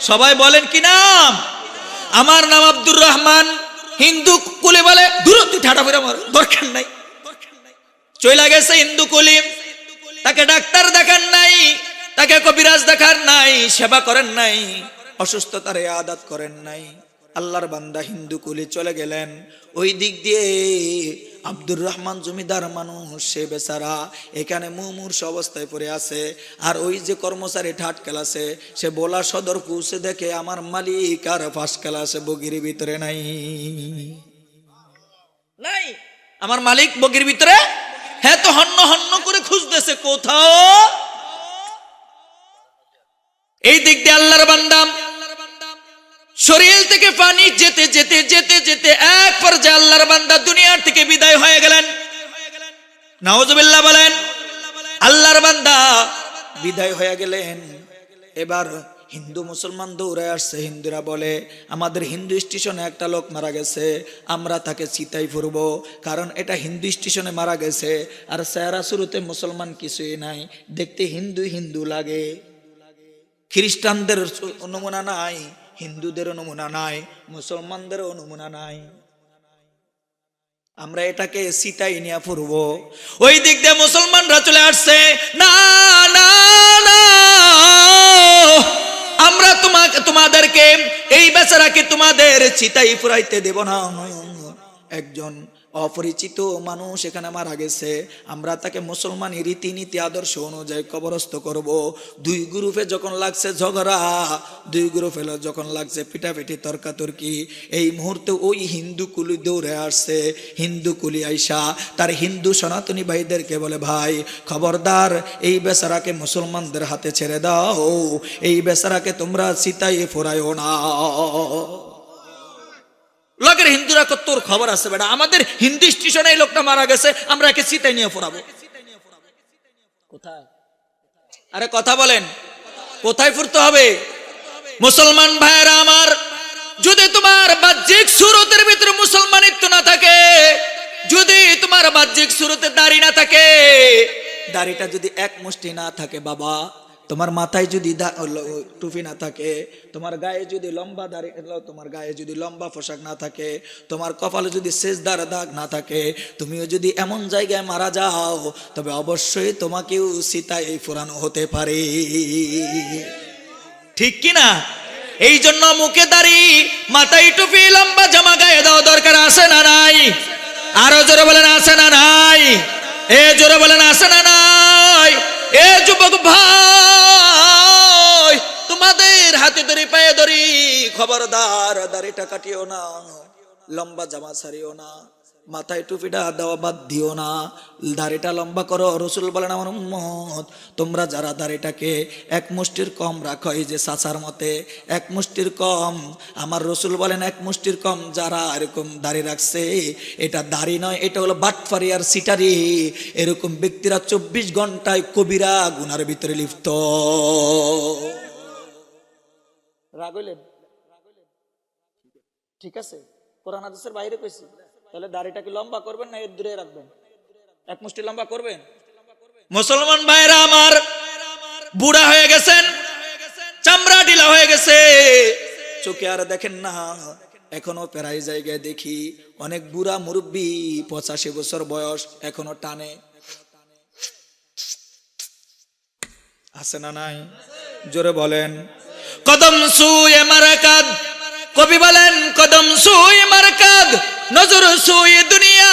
সবাই বলেন কি নাম? আমার নাম আব্দুর রহমান। হিন্দু কুলে বলে দূর তুই ঠাটা ফিরে আমার দরকার নাই, চলে গেছে হিন্দু কুলি। তাকে ডাক্তার দেখান নাই, তাকে কবিরাজ দেখার নাই, সেবা করেন নাই, অসুস্থতার আদাত করেন নাই। আল্লাহর বান্দা হিন্দু কুলি চলে গেলেন। ওই দিক দিয়ে আব্দুর রহমান জমিদার মানুষ, সে বেচারা এখানে মুমূর্ষ অবস্থায় পড়ে আছে। আর ওই যে কর্মচারী ঠাট খেলাছে, সে বোলা সদর পৌঁছে দেখে আমার মালিক আর ফাঁস খেলাছে বগির ভিতরে নাই, নাই আমার মালিক বগির ভিতরে। হ্যাঁ, তো হন্য হন্য করে খুঁজতেছে কোথাও। এই দিক দিয়ে আল্লাহর বান্দা শরীর থেকে পানি যেতে যেতে যেতে যেতে এক পর্যায়ে আল্লাহর বান্দা দুনিয়ার থেকে বিদায় হয়ে গেলেন। নাউজুবিল্লাহ বলেন। আল্লাহর বান্দা বিদায় হয়ে গেলেন। এবার হিন্দু মুসলমান দৌড়ে আসছে। হিন্দুরা বলে আমাদের হিন্দু স্টেশনে একটা লোক মারা গেছে, আমরা তাকে চিতাই ফুরব, কারণ এটা হিন্দু স্টেশনে মারা গেছে। আর চেহারা শুরুতে মুসলমান কিছুই নাই, দেখতে হিন্দু হিন্দু লাগে। খ্রিস্টানদের নমুনা নাই, হিন্দুদের নমুনা নাই, মুসলমানদেরও নমুনা নাই। আমরা এটাকে চিতাই নিয়ে ফুরব। ওই দিক দিয়ে মুসলমানরা চলে আসছে, না না না, আমরা তোমাদেরকে এই বেচারাকে তোমাদের চিতাই ফুরাইতে দেব না। একজন অপরিচিত মানুষ এখানে মারা গেছে, আমরা তাকে মুসলমানি রীতিনীতি আদর্শ অনুযায়ী কবরস্থ করব। দুই গ্রুপে যখন লাগছে ঝগড়া, দুই গ্রুপে যখন লাগছে পিটাপিটি তর্কাতর্কি, এই মুহূর্তে ওই হিন্দু কুলি দৌড়ে আসছে। হিন্দু কুলি আইসা তার হিন্দু সনাতনী ভাইদেরকে বলে, ভাই খবরদার, এই বেচারাকে মুসলমানদের হাতে ছেড়ে দাও, এই বেচারাকে তোমরা চিতাই ফোরায়ও না। লোকের হিন্দুরা তোর খবর আছে বেটা, আমাদের হিন্দু স্টেশনে এই লোকটা মারা গেছে, আমরা একে চিতাই নিয়ে ফোরাবো। কোথায়? আরে কথা বলেন, কোথায় ফুরতে হবে? মুসলমান ভাইয়েরা আমার, যদি তোমার বাহ্যিক সুরতের ভিতরে মুসলমানিত্ব না থাকে, যদি তোমার বাহ্যিক সুরতে দাড়ি না থাকে, দাড়িটা যদি এক মুষ্টি না থাকে বাবা, তোমার মাথায় যদি টুপি না থাকে, তোমার গায়ে যদি লম্বা দাড়ি, তোমার গায়ে যদি লম্বা পোশাক না থাকে, তোমার কপালে যদি সেজদার দাগ না থাকে, তুমিও যদি এমন জায়গায় মারা যাও, তবে অবশ্যই তোমাকেও চিতায় ফোরানো হতে পারে। ঠিক কি না? এই জন্য মুখে দাড়ি, মাথায় টুপি, লম্বা জামা গায়ে দেওয়া দরকার আছে না নাই? আরো জোরে বলেন আছে না নাই? এ জোরে বলেন আছে না নাই? এ যুবক ভাই, তোমাদের হাতে ধরি পায়ে ধরি, খবরদার দাড়িটা কাটিও না, লম্বা জামা ছাড়িও না, মাথায় টুপিটা দেওয়া বাদ দিও না, দাড়িটা লম্বা করো। রসুল বলেন আমার উম্মত, তোমরা যারা দাড়িটাকে এক মুষ্টির কম রাখো, এই যে চাচার মতে এক মুষ্টির কম, আমার রসুল বলেন এক মুষ্টির কম যারা এরকম দাড়ি রাখছে, এটা দাড়ি নয়, এটা হলো বাটফারি আর সিটারি। এরকম ব্যক্তিরা 24 ঘন্টায় কবিরা গুনার ভিতরে লিপ্ত। রাগ হইলেন? ঠিক আছে, কোরআন হাদিসের বাইরে কইছি। তাহলে দাড়িটাকে লম্বা করবেন না এর দূরে রাখবেন? এক মুষ্টি লম্বা করবেন? মুসলমান ভাইরা আমার, বুড়া হয়ে গেছেন, চামড়া ঢিলা হয়ে গেছে, চোখে আর দেখেন না। এখনো প্রায় জায়গায় দেখি অনেক বুড়া মুরব্বী, 85 বছর বয়স, এখনো টানে। আছে না নাই? জোরে বলেন। কদম সুয়ে মারকাদ, কবি বলেন কদম সুয়ে মারকাদ, নজর সুয়ে দুনিয়া,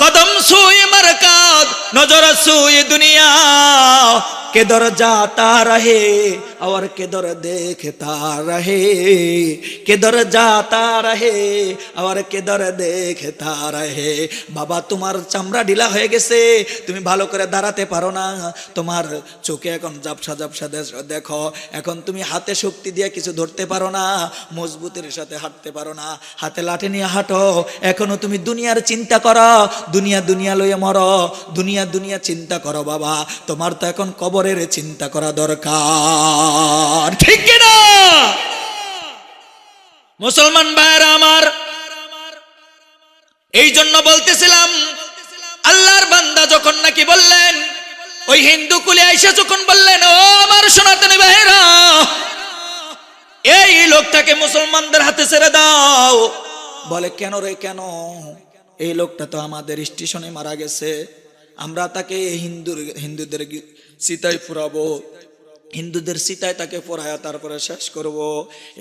কদম সুয়ে মারকাদ, নজর সুয়ে দুনিয়া, किधर जाता रहे और किधर देखता रहे, किधर जाता रहे और किधर देखता रहे। বাবা তোমার চামড়া ঢিলা হয়ে গেছে, তুমি ভালো করে দাঁড়াতে পারো না, তোমার চোখে এখন ঝাপসা ঝাপসা দেখো, এখন তুমি হাতে শক্তি দিয়ে কিছু ধরতে পারো না, মজবুতের সাথে হাঁটতে পারো না, হাতে লাঠি নিয়ে হাঁটো। এখনো তুমি দুনিয়ার চিন্তা করো, দুনিয়া দুনিয়া লইয়া মরো, দুনিয়া দুনিয়া চিন্তা করো বাবা, তোমার তো এখন কবরের চিন্তা করা দরকার। ঠিক কি না মুসলমান ভাইরা আমার? এই জন্য বলতেছিলাম, আল্লাহর বান্দা যখন নাকি বললেন ওই হিন্দু কুলে আইসা যখন বললেন, ও আমার সনাতনী ভাইরা, এই লোকটাকে মুসলমানদের হাতে ছেড়ে দাও। বলে কেন রে, কেন? এই লোকটা তো আমাদের স্টেশনে মারা গেছে, আমরা তাকে হিন্দুদের চিতায় ফুরাবো, হিন্দুদের চিতায় তাকে পড়ায়া তারপরে শেষ করব।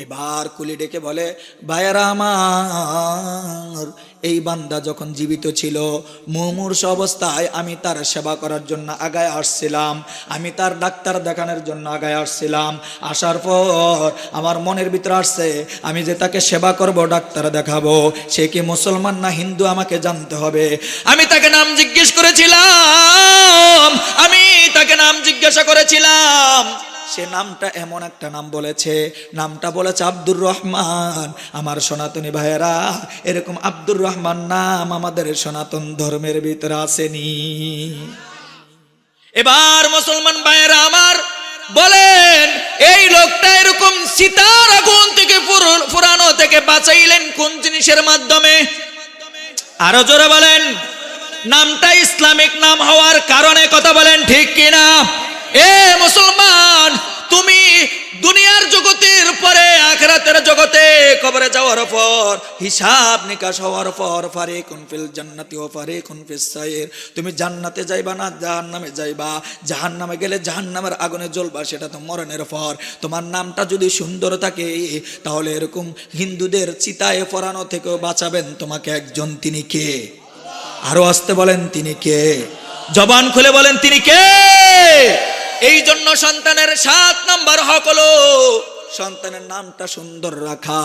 এবার কুলি ডেকে বলে, ভাইয়ারা আমার, এই বান্দা যখন জীবিত ছিল মুমূর্ষ অবস্থায় আমি তার সেবা করার জন্য আগায় আসছিলাম, আমি তার ডাক্তার দেখানোর জন্য আগায় আসছিলাম। আসার পর আমার মনের ভিতরে আসছে আমি যে তাকে সেবা করব, ডাক্তার দেখাবো, সে কি মুসলমান না হিন্দু আমাকে জানতে হবে। আমি তাকে নাম জিজ্ঞেস করেছিলাম, আমি তাকে নাম জিজ্ঞাসা করেছিলাম, সে নামটা এমন একটা নাম বলেছে, নামটা বলেছে আব্দুর রহমান। আমার সনাতনী ভাইয়েরা, এরকম আব্দুর রহমান নাম আমাদের সনাতন ধর্মের ভিতরে আসেনি। এবার মুসলমান ভাইয়েরা আমার বলেন, এই লোকটা এরকম সীতার আগুন থেকে পুরানো থেকে বাঁচাইলেন কোন জিনিসের মাধ্যমে? আরো জোরে বলেন। নামটা ইসলামিক নাম হওয়ার কারণে, কথা বলেন ঠিক কিনা? এ মুসলমান, তুমি দুনিয়ার জগতের পরে আখিরাতের জগতে কবরে যাওয়ার পর হিসাব নিকাশ হওয়ার পর ফারিকুন ফিল জান্নাতি ওয়া ফারিকুন ফিস সাইর, তুমি জান্নাতে যাইবা না জাহান্নামে যাইবা। জাহান্নামে গেলে জাহান্নামের আগুনে জ্বলবা, সেটা তো মরণের পর। তোমার নামটা যদি সুন্দর থাকে তাহলে এরকম হিন্দুদের চিতায় পরানো থেকেও বাঁচাবেন তোমাকে একজন, তিনি কে? আরো আসতে বলেন, তিনি কে? জবান খুলে বলেন, তিনি কে? এই জন্য সন্তানের 7 নম্বর হক হলো সন্তানের নামটা সুন্দর রাখা।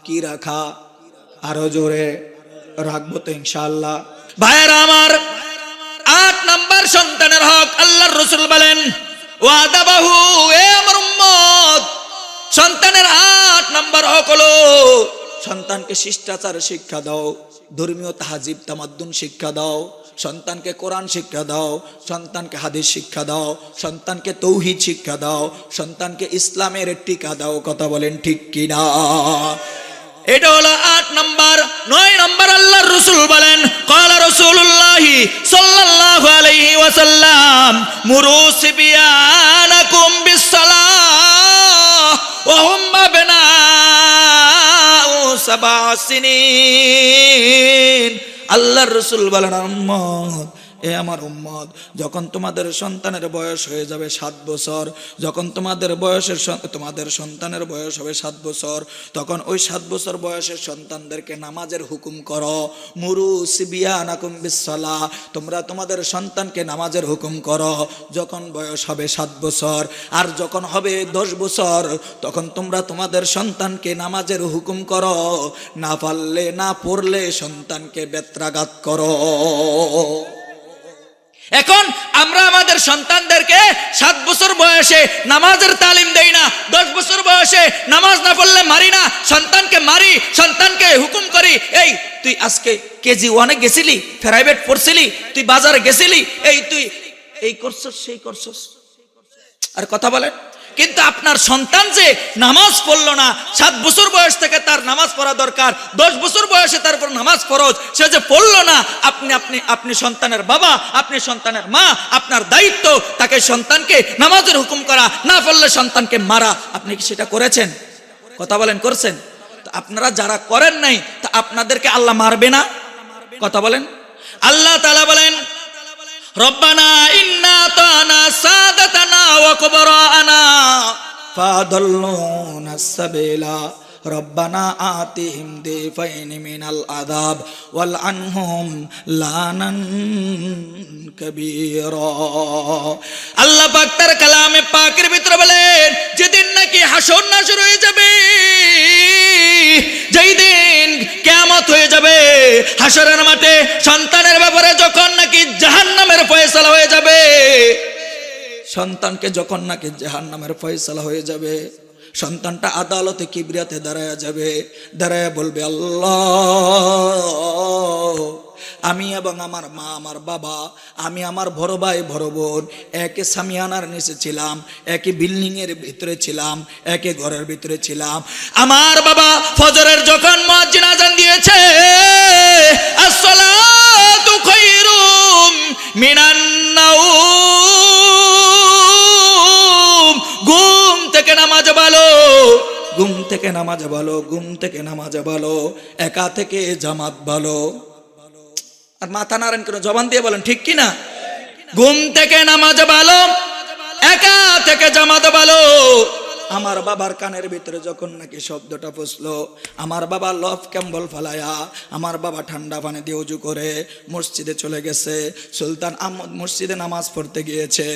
কি রাখা? আরো জোরে রাখবো তো ইনশাআল্লাহ। ভাইয়েরা আমার, 8 নম্বর সন্তানের হক, আল্লাহর রাসূল বলেন, ওয়াদাবাহু, এ আমার উম্মত, সন্তানের 8 নম্বর হক হলো সন্তানকে শিষ্টাচার শিক্ষা দাও, ধর্মীয় তাহাজিব তামাদ্দুন শিক্ষা দাও, সন্তানকে কোরআন শিক্ষা দাও, সন্তানকে হাদিস শিক্ষা দাও, সন্তানকে তৌহিদ শিক্ষা দাও, সন্তানকে ইসলামের টিকা দাও। কথা বলেন ঠিক কিনা? এটা হলো 8 নম্বর। 9 নম্বর আল্লাহর রাসূল বলেন, ক্বালা রাসূলুল্লাহি সাল্লাল্লাহু আলাইহি ওয়াসাল্লাম, মুরু সিবিয়ানাকুম বিসসালাহ ওয়া হুম আবনাউ 7 সিনিন। আল্লাহর রাসূল বলেন, উম্মত, এ আমার উম্মত, যখন তোমাদের সন্তানের বয়স হয়ে যাবে 7 বছর, যখন তোমাদের সন্তানের বয়স হবে 7 বছর, তখন ওই 7 বছর বয়সের সন্তানদেরকে নামাজের হুকুম করো। মুরু সিবিয়ানাকুম বিসসালাহ, তোমরা তোমাদের সন্তানকে নামাজের হুকুম করো যখন বয়স হবে 7 বছর। আর যখন হবে 10 বছর তখন তোমরা তোমাদের সন্তানকে নামাজের হুকুম করো, না পারলে না পড়লে সন্তানকে বেত্রাঘাত করো। এখন আমরা আমাদের সন্তানদেরকে 7 বছর বয়সে নামাজের তালিম দেই না, 10 বছর বয়সে নামাজ না পড়লে মারি না, সন্তানকে মারি, সন্তানকে হুকুম করি, এই তুই আজকে কেজি 1-এ গেছিলি, প্রাইভেট পড়ছিলি, তুই বাজারে গেছিলি, এই তুই এই করছস সেই করছস। আর কথা বলেন, কিন্তু আপনার সন্তান যে নামাজ পড়লো না, 7 বছর বয়স থেকে তার নামাজ পড়া দরকার, 10 বছর বয়সে তারপর নামাজ ফরজ, সে যে পড়লো না, আপনি সন্তানের বাবা, আপনি সন্তানের মা, আপনার দায়িত্ব তাকে সন্তানকে নামাজের হুকুম করা, না পড়লে সন্তানকে মারা। আপনি কি সেটা করেছেন? কথা বলেন, করছেন? তো আপনারা যারা করেন নাই, তা আপনাদেরকে আল্লাহ মারবে না? কথা বলেন। আল্লাহ তাআলা বলেন, রব্বানা ইন্না আতানা সাদাতানা ওয়া কুবরানা ফাদাল্লুনা সাবিলা রব্বানা আতিহিম দিফাইনি মিনাল আযাব ওয়াল আনহুম লানান কাবীরা। আল্লাহ পাক তার কালামে পাকের ভিতরে বলেন, যেদিন নাকি হাসর নাশর হয়ে যাবে, যেই দিন কিয়ামত হয়ে যাবে, হাসরের মাঠে সন্তানের ব্যাপারে যখন নাকি জাহান্নামের ফয়সালা হয়ে যাবে, সন্তানকে যখন নাকি জাহান্নামের ফয়সালা হয়ে যাবে, সন্তানটা আদালতে কিবরিয়াতে দাঁড়ায়া যাবে, দাঁড়ায়া বলবে, আল্লাহ, আমি এবং আমার মা, আমার বাবা, আমি আমার বড় ভাই বড় বোন একে সামিয়ানার নিচে ছিলাম, একই বিল্ডিং এর ভিতরে ছিলাম, একই ঘরের ভিতরে ছিলাম। আমার বাবা ফজরের যখন মুয়াজ্জিন আযান দিয়েছে, আসসালাতু খায়রুম মিনান নাওম, থেকে নামাজ ভালো, ঘুম থেকে নামাজ ভালো, একা থেকে জামাত ভালো। আর মাথা নাড়েন কেন? জবান দিয়ে বলেন ঠিক কি না? ঘুম থেকে নামাজ ভালো, একা থেকে জামাত ভালো। আমার বাবার কানের ভিতরে যখন নাকি শব্দটা পৌঁছলো, আমার বাবা লফ ক্যাম্বল ফালায়া, আমার বাবা ঠান্ডা পানি দিয়ে উজু করে মসজিদে চলে গেছে। সুলতান আহমদ মসজিদে নামাজ পড়তে গিয়েছে।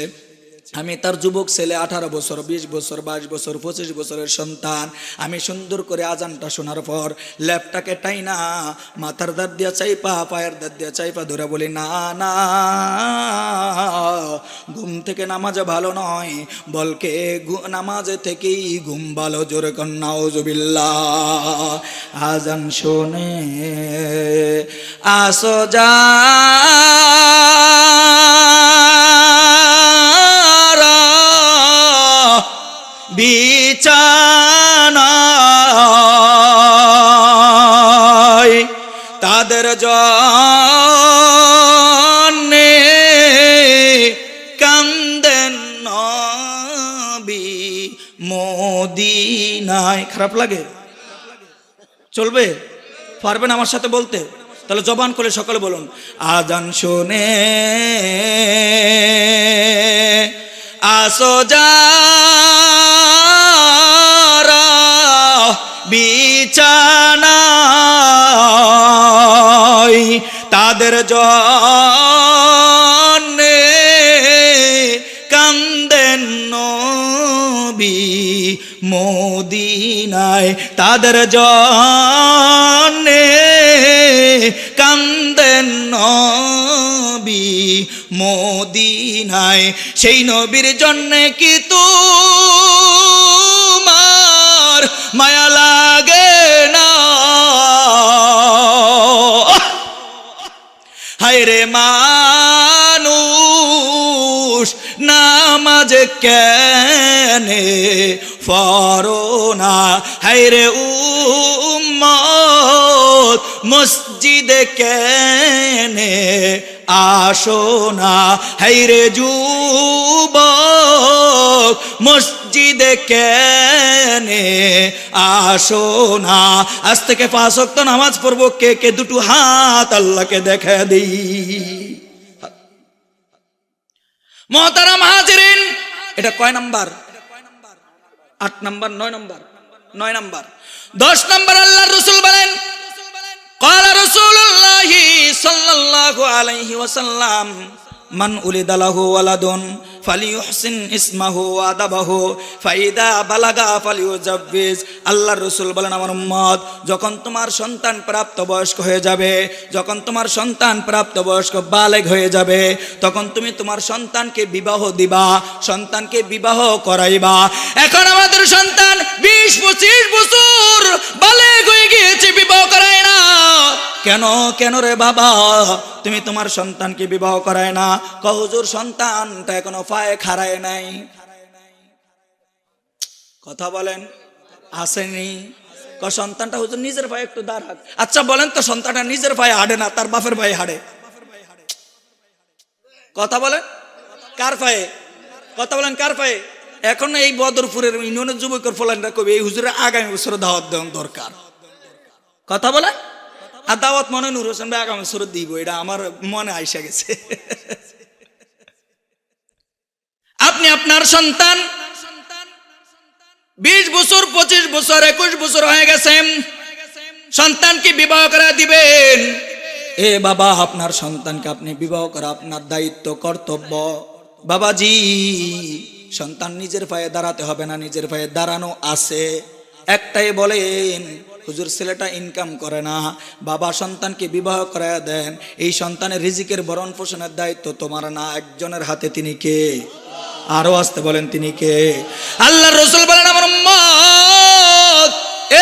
আমি তার যুবক ছেলে, 18 বছর, 20 বছর, 22 বছর, 25 বছরের সন্তান। আমি সুন্দর করে আজানটা শোনার পর ল্যাপটাকে টাইনা মাথার দাঁত দিয়া চাইপা, পায়ের দাঁত দিয়া চাইপা ধরে বলি, না না, ঘুম থেকে নামাজ ভালো নয়, বলকে নামাজ থেকেই ঘুম ভালো। জোরে কর নাউজুবিল্লাহ। আজান শোনে আসো যা বিছানায়, তাদের জন্যে কান্দেন নবী মদিনায়। খারাপ লাগে? চলবে? পারবেন আমার সাথে বলতে? তাহলে জবান করে সকলে বলুন, আজান শোনে আসো যারা বিছানায়, তাদের জন্যে কান্দেন নবী মদিনায়, তাদের জন্যে কান্দেন নবী মদিনায়। সেই নবীর জন্যে কি তোমার মায়া লাগে না? হায়রে মানুষ নামাজ কেনে পড়ো না? হায়রে উম্মত মসজিদে কেনে আসো না? হায়রে যুবক মসজিদে কেনে আসো না? আজ থেকে 5 ওয়াক্ত নামাজ পড়বো কে কে? দুটো হাত আল্লাহকে দেখা দেই। মুহতারাম হাজিরিন, এটা কয় number? 8 number, 9 number, 9 number. 10 number আল্লাহর রাসূল বলেন, قال رسول الله صلى الله عليه وسلم من ولد له ولد فليحسن اسمه وادبه فاذا بلغ فليجوز। আল্লাহর রাসূল বলেন, আমার উম্মত, যখন তোমার সন্তান প্রাপ্তবয়স্ক হয়ে যাবে, যখন তোমার সন্তান প্রাপ্তবয়স্ক বালেগ হয়ে যাবে, তখন তুমি তোমার সন্তানকে বিবাহ দিবা, সন্তানকে বিবাহ করাইবা। এখন আমাদের সন্তান 20-25 বছর বালেগ হয়ে গিয়েছে, বিবাহ করায় না কেন? কেন রে বাবা তুমি তোমার সন্তানকে বিবাহ করায় না? হুজুর সন্তানটা এখনো পায়ে খাড়ায় নাই। কথা বলেন, আসেনি? সন্তানটা হুজুর নিজের পায়ে একটু দাঁড়াক। আচ্ছা বলেন তো, সন্তানটা নিজের পায়ে হাঁটে না, তার বাপের পায়ে হাঁটে? কথা বলেন, কার পায়ে? কথা বলেন, কার পায়ে? এখন এই বদরপুরের ইউনিয়নের যুবকের ফলানরা কবি, এই হুজুরের আগামী বছর দাওয়াত দেওয়া দরকার। কথা বলেন। আর দাওয়াত মনে নূর হোসেন ভাই আগামী বছর দিব, এটা আমার মনে আইসা গেছে। আপনি আপনার সন্তান 20 বছর, 25 বছর, 21 বছর হয়ে গেছেন, সন্তানকে বিবাহ করে দিবেন। এ বাবা, আপনার সন্তানকে আপনি বিবাহ করা আপনার দায়িত্ব, কর্তব্য। বাবাজি, সন্তান নিজের পায়ে দাঁড়াতে হবে না, নিজের পায়ে দাঁড়ানো আছে। একটাই বলেন, হুজুর ছেলেটা ইনকাম করে না, বাবা সন্তানকে বিবাহ করায় দেন। এই সন্তানের রিজিকের ভরণ পোষণের দায়িত্ব তোমার না, একজনের হাতে। তিনি কে? আরো আসতে বলেন, তিনি কে? আল্লাহর রাসূল বলেন, আমার উম্মত,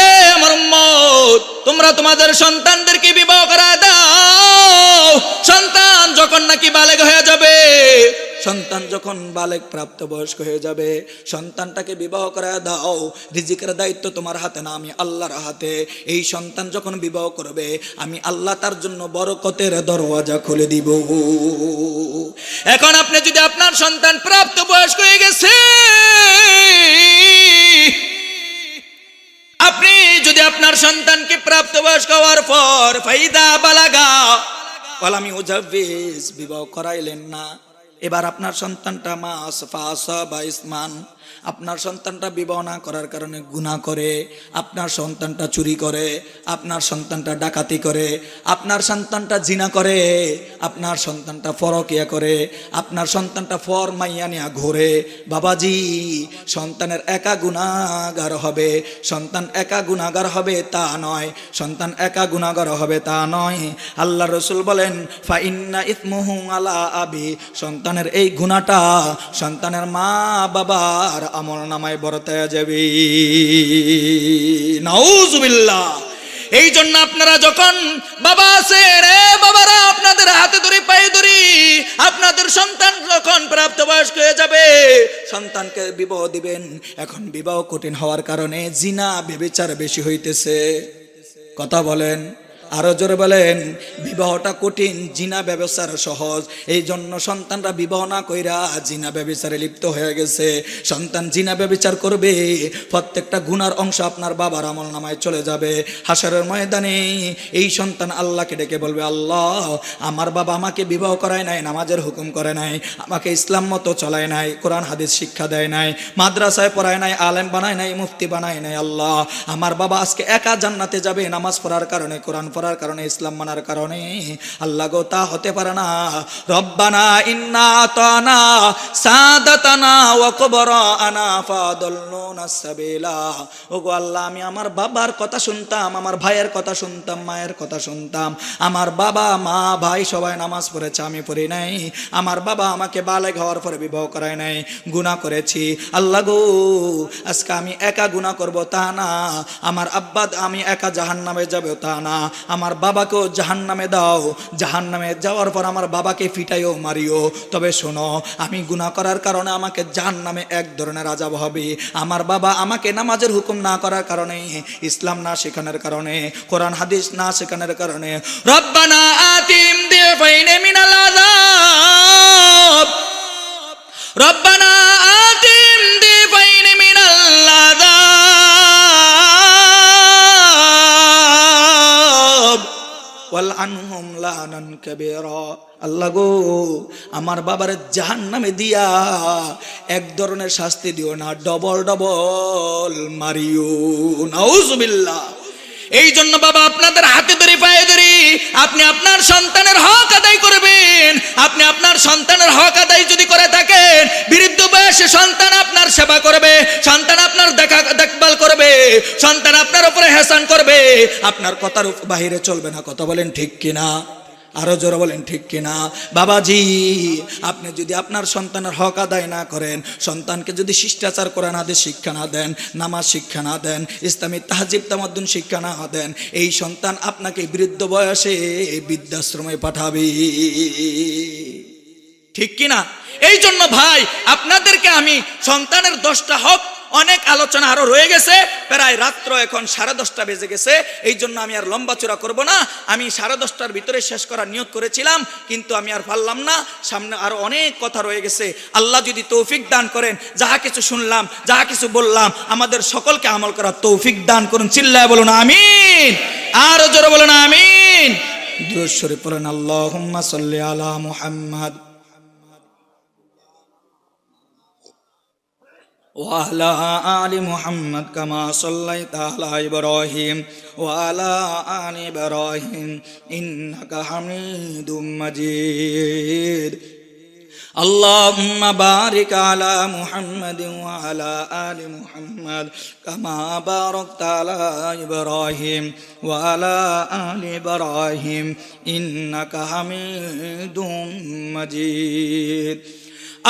এ আমার উম্মত, তোমরা তোমাদের সন্তানদেরকে বিবাহ করায় দাও। সন্তান যখন নাকি বালেগ হয়ে যাবে, সন্তান যখন বালেগ প্রাপ্তবয়স্ক হয়ে যাবে, সন্তানটাকে বিবাহ করায় দাও। রিজিকের দায়িত্ব তোমার হাতে না, আমি আল্লাহর হাতে। এই সন্তান যখন বিবাহ করবে, আমি আল্লাহ তার জন্য বরকতের দরওয়াজা খুলে দিব। এখন আপনি যদি আপনার সন্তান প্রাপ্তবয়স্ক হয়ে গেছে, আপনি যদি আপনার সন্তানকে প্রাপ্তবয়স্ক হওয়ার পর ফাইদা বালাগা ওয়ালামি উজাবিজ বিবাহ করাইলেন না, এবার আপনার সন্তানটা মাস ফাসা বা ইসমান, আপনার সন্তানটা বিবাহ না করার কারণে গুনাহ করে, আপনার সন্তানটা চুরি করে, আপনার সন্তানটা ডাকাতি করে, আপনার সন্তানটা জিনা করে, আপনার সন্তানটা পরকিয়া করে, আপনার সন্তানটা ফর মাইয়া নিয়া ঘোরে, বাবাজি সন্তানের একা গুনাহগার হবে, সন্তান একা গুনাহগার হবে তা নয়, সন্তান একা গুনাহগার হবে তা নয়। আল্লাহ রসুল বলেন ফা ইন্না ইসমুহু আলা আবি, সন্তানের এই গুনাহটা সন্তানের মা বাবার আমল নামায় বর্তায়া যাবে। নাউজুবিল্লাহ। এই জন্য আপনারা যখন বাবা আছে রে বাবারা, আপনাদের হাতে ধরি পায়ে ধরি, আপনাদের সন্তান যখন প্রাপ্তবয়স্ক হয়ে যাবে সন্তানকে বিবাহ দিবেন। এখন বিবাহ কঠিন হওয়ার কারণে জিনা ব্যভিচার বেশি হইতেছে। কথা বলেন, আরো জোরে বলেন। বিবাহটা কঠিন, জিনা ব্যবচার সহজ। এই জন্য সন্তানরা বিবাহ না কইরা জিনা ব্যবচারে লিপ্ত হয়ে গেছে। সন্তান জিনা ব্যবচার করবে, প্রত্যেকটা গুনার অংশ আপনার বাবার আমল নামায় চলে যাবে। হাসরের ময়দানে এই সন্তান আল্লাহকে ডেকে বলবে, আল্লাহ আমার বাবা আমাকে বিবাহ করায় নাই, নামাজের হুকুম করে নাই, আমাকে ইসলাম মতো চলায় নাই, কোরআন হাদিস শিক্ষা দেয় নাই, মাদ্রাসায় পড়ায় নাই, আলেম বানায় নাই, মুফতি বানায় নাই। আল্লাহ আমার বাবা আজকে একা জান্নাতে যাবে নামাজ পড়ার কারণে, কোরআন পড়ার কারণে, ইসলাম মানার কারণে। আল্লাহ গো তা হতে পারে না। রব্বানা ইন্না আতানা সাদাতানা ওয়া কুবরানা ফাদাল্লুনা সাবিলা। ওগো আল্লাহ আমি আমার বাবার কথা শুনতাম, আমার ভাইয়ের কথা শুনতাম, মায়ের কথা শুনতাম, আমার বাবা মা ভাই সবাই নামাজ পড়েছে, আমি পড়ি নাই। আমার বাবা আমাকে বালেগ হওয়ার পরে বিবাহ করায় নাই, গুনাহ করেছি। আল্লাহ গো আজকে আমি একা গুনাহ করব তা না, আমার আব্বা আমি একা জাহান্নামে যাব তা না, আমার বাবাকেও জাহান্নামে দাও, জাহান্নামে যাওয়ার পর আমার বাবাকে ফিটাইও মারিও। তবে শোনো, আমি গুনাহ করার কারণে আমাকে জাহান্নামে এক ধরনের আযাব হবে। আমার বাবা আমাকে নামাজের হুকুম না করার কারণে, ইসলাম না শেখানোর কারণে, কোরআন হাদিস না শেখানোর কারণে, রব্বানা আতিম দিফাইনে মিনাল আযাব, রব্বানা আতিম দিফাইনে মিনাল আযাব ওয়াল আনহুম লানান কাবীরা। আল্লাহ গো আমার বাবার জাহান্নামে দিয়া এক ধরনের শাস্তি দিও না, ডবল ডবল মারিও। নাউজুবিল্লাহ। এই জন্য বাবা আপনাদের হাতে ধরে পায়ে ধরি, আপনি আপনার সন্তানের হক আদায় করবেন। আপনি আপনার সন্তানের হক আদায় যদি করে থাকেন, বৃদ্ধ বয়সে সন্তান আপনার সেবা করবে, সন্তান আপনার দেখভাল করবে, সন্তান আপনার উপরে হেসান করবে, আপনার কথার বাহিরে চলবে না। কথা বলেন ঠিক কিনা? আরো জোরে বলেন ঠিক কিনা? বাবাজি আপনি যদি আপনার সন্তানের হক আদায় না করেন, সন্তানকে যদি শিষ্টাচার কোরআন হাদিস শিক্ষা না দেন, নামাজ শিক্ষা না দেন, ইসলামী তাহজিব তামাদ্দুন শিক্ষা না দেন, এই সন্তান আপনাকে বৃদ্ধ বয়সে বৃদ্ধাশ্রমে পাঠাবে। ঠিক কিনা? এই জন্য ভাই আপনাদেরকে আমি সন্তানের 10টা হক, অনেক আলোচনা আরো রয়ে গেছে, প্রায় রাত্র এখন 10:30 বেজে গেছে। এই জন্য আমি আর লম্বা চূড়া করব না। আমি 10:30টার ভিতরে শেষ করার নিয়ত করেছিলাম, কিন্তু আমি আর পারলাম না, সামনে আরো অনেক কথা রয়ে গেছে। আল্লাহ যদি তৌফিক দান করেন, যাহা কিছু শুনলাম, যাহা কিছু বললাম, আমাদের সকলকে আমল করার তৌফিক দান করুন। চিল্লায় বলুন আমিন, আর জোরে বলুন আমিন। দুরূদ শরীফ পড়েন। আল্লাহুম্মা সাল্লি আলা মুহাম্মাদ وعلى آل محمد كما صليت على إبراهيم وعلى آل إبراهيم إنك حميد مجيد اللهم بارك على محمد وعلى آل محمد كما باركت على إبراهيم وعلى آل إبراهيم إنك حميد مجيد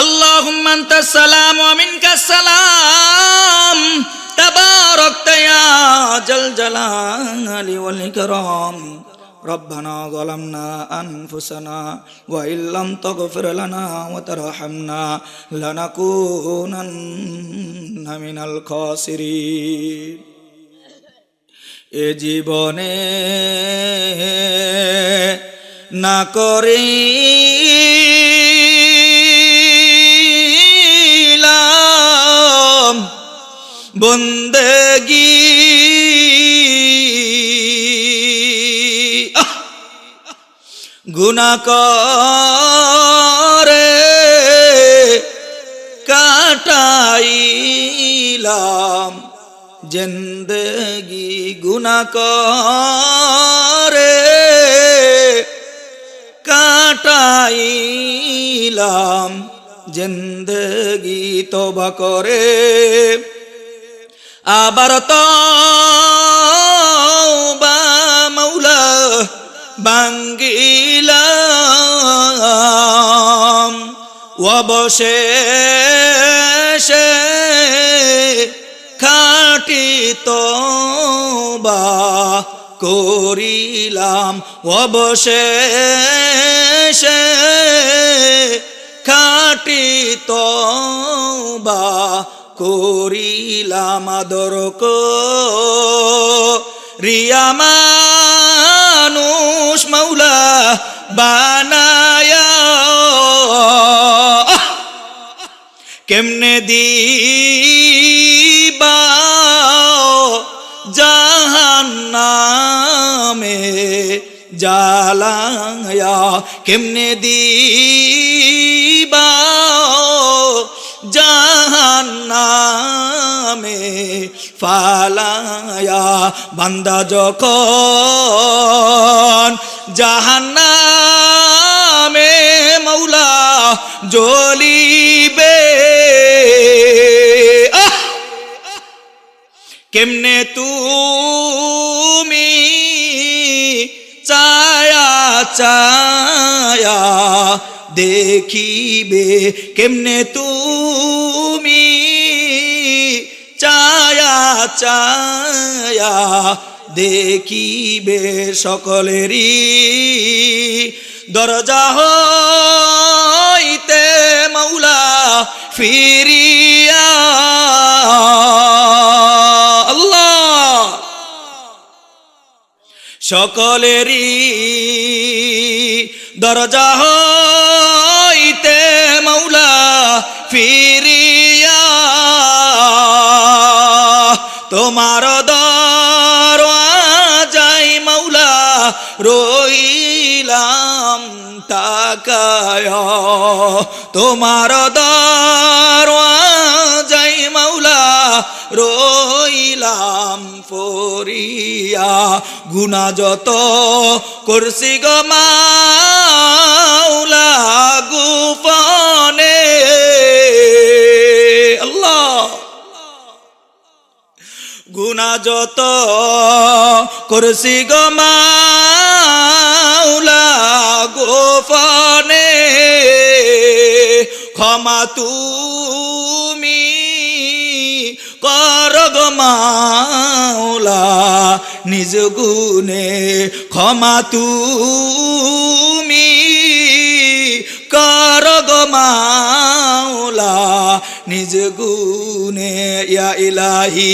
اللهم أنت السلام ومنك السلام تباركت يا ذا الجلال والإكرام ربنا ظلمنا أنفسنا وإن لم تغفر لنا وترحمنا لنكونن من الخاسرين এ জীবনে না করি বন্দেগী গুনাহ করে কাটাইলাম জিন্দেগি, গুনাহ করে কাটাইলাম জিন্দেগি, তওবা করে আবার তওবা মাওলা ভাঙ্গিলাম, অবশেষে খাঁটি তওবা করিলাম, অবশেষে খাঁটি তওবা করিলাম। আদর করিয়া মানুষ মাওলা বানায়া কেমনে দিবা জাহান্নামে জ্বালায়া, কেমনে দিবা জাহান্নামে ফালায়া। বান্দা যখন জাহান্নামে মাওলা জ্বলিবে, কেমনে তুমি চায়া চায়া দেখিবে, কেমনে তুমি চায়া চায়া দেখিবে। সকলেরই দরজা হইতে মাওলা ফিরিয়া আল্লাহ, সকলেরই দরজা হইতে মাওলা ফিরিয়া তোমার দরওয়াজায় মাওলা রইলাম তাকায়া, তোমার দরওয়াজায় মাওলা রইলাম পড়িয়া। গুনাহ যত করছি গো মাওলা গোপনে আল্লাহ, গুনাহ যত করছি গো মাওলা গোপনে, ক্ষমা তুমি কর গো মাওলা নিজ গুণে, ক্ষমা তুমি কর গো মাওলা নিজ গুণে। ইয়া ইলাহি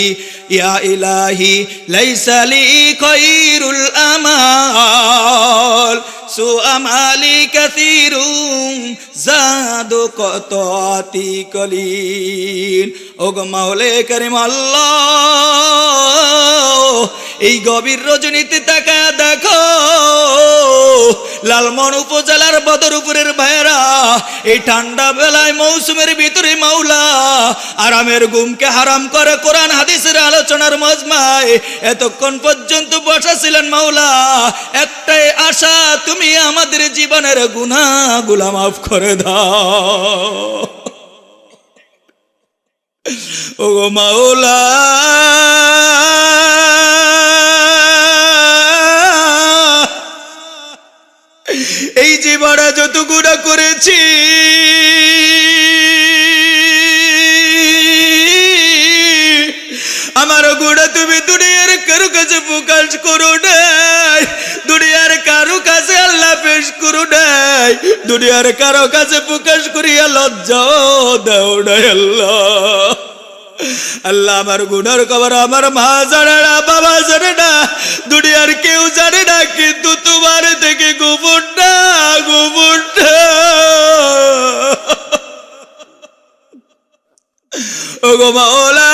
ইয়া ইলাহি লাইসা লি খায়রুল আমাল সুআমালি কাসীরুন জাদু কতাতি কলিল। ওগো মাওলা কারীম আল্লাহ, এই গভীর রজনীতে তাকায়া দেখো লালমোহন উপজেলার বদরপুরের ভাইয়েরা এই ঠান্ডা বেলায় মৌসুমের ভিতরে মাওলা আরামের ঘুমকে হারাম করে কোরআন হাদিসের আলোচনার মজমায় এতক্ষণ পর্যন্ত বসা ছিলেন মাওলা। একটাই আশা, তুমি আমাদের জীবনের গুনাহগুলো মাফ করে দাও। ওগো মাওলা, এই জীবনে যত গুনাহ করেছি আমার গুনাহ তুমি দুনিয়ার কারো কাছে প্রকাশ করো নাই, দুনিয়ার কারো কাছে আল্লাহ পেশ করো নাই, দুনিয়ার কারো কাছে প্রকাশ করিয়া লজ্জাও দাও নাই আল্লাহ। আল্লাহ আমার গুনার খবর আমার মা জানে না, বাবা জানে না, দুনিয়ার কেউ জানে না, কিন্তু তোমার থেকে গোপনটা গোপনটা ওগো মাওলা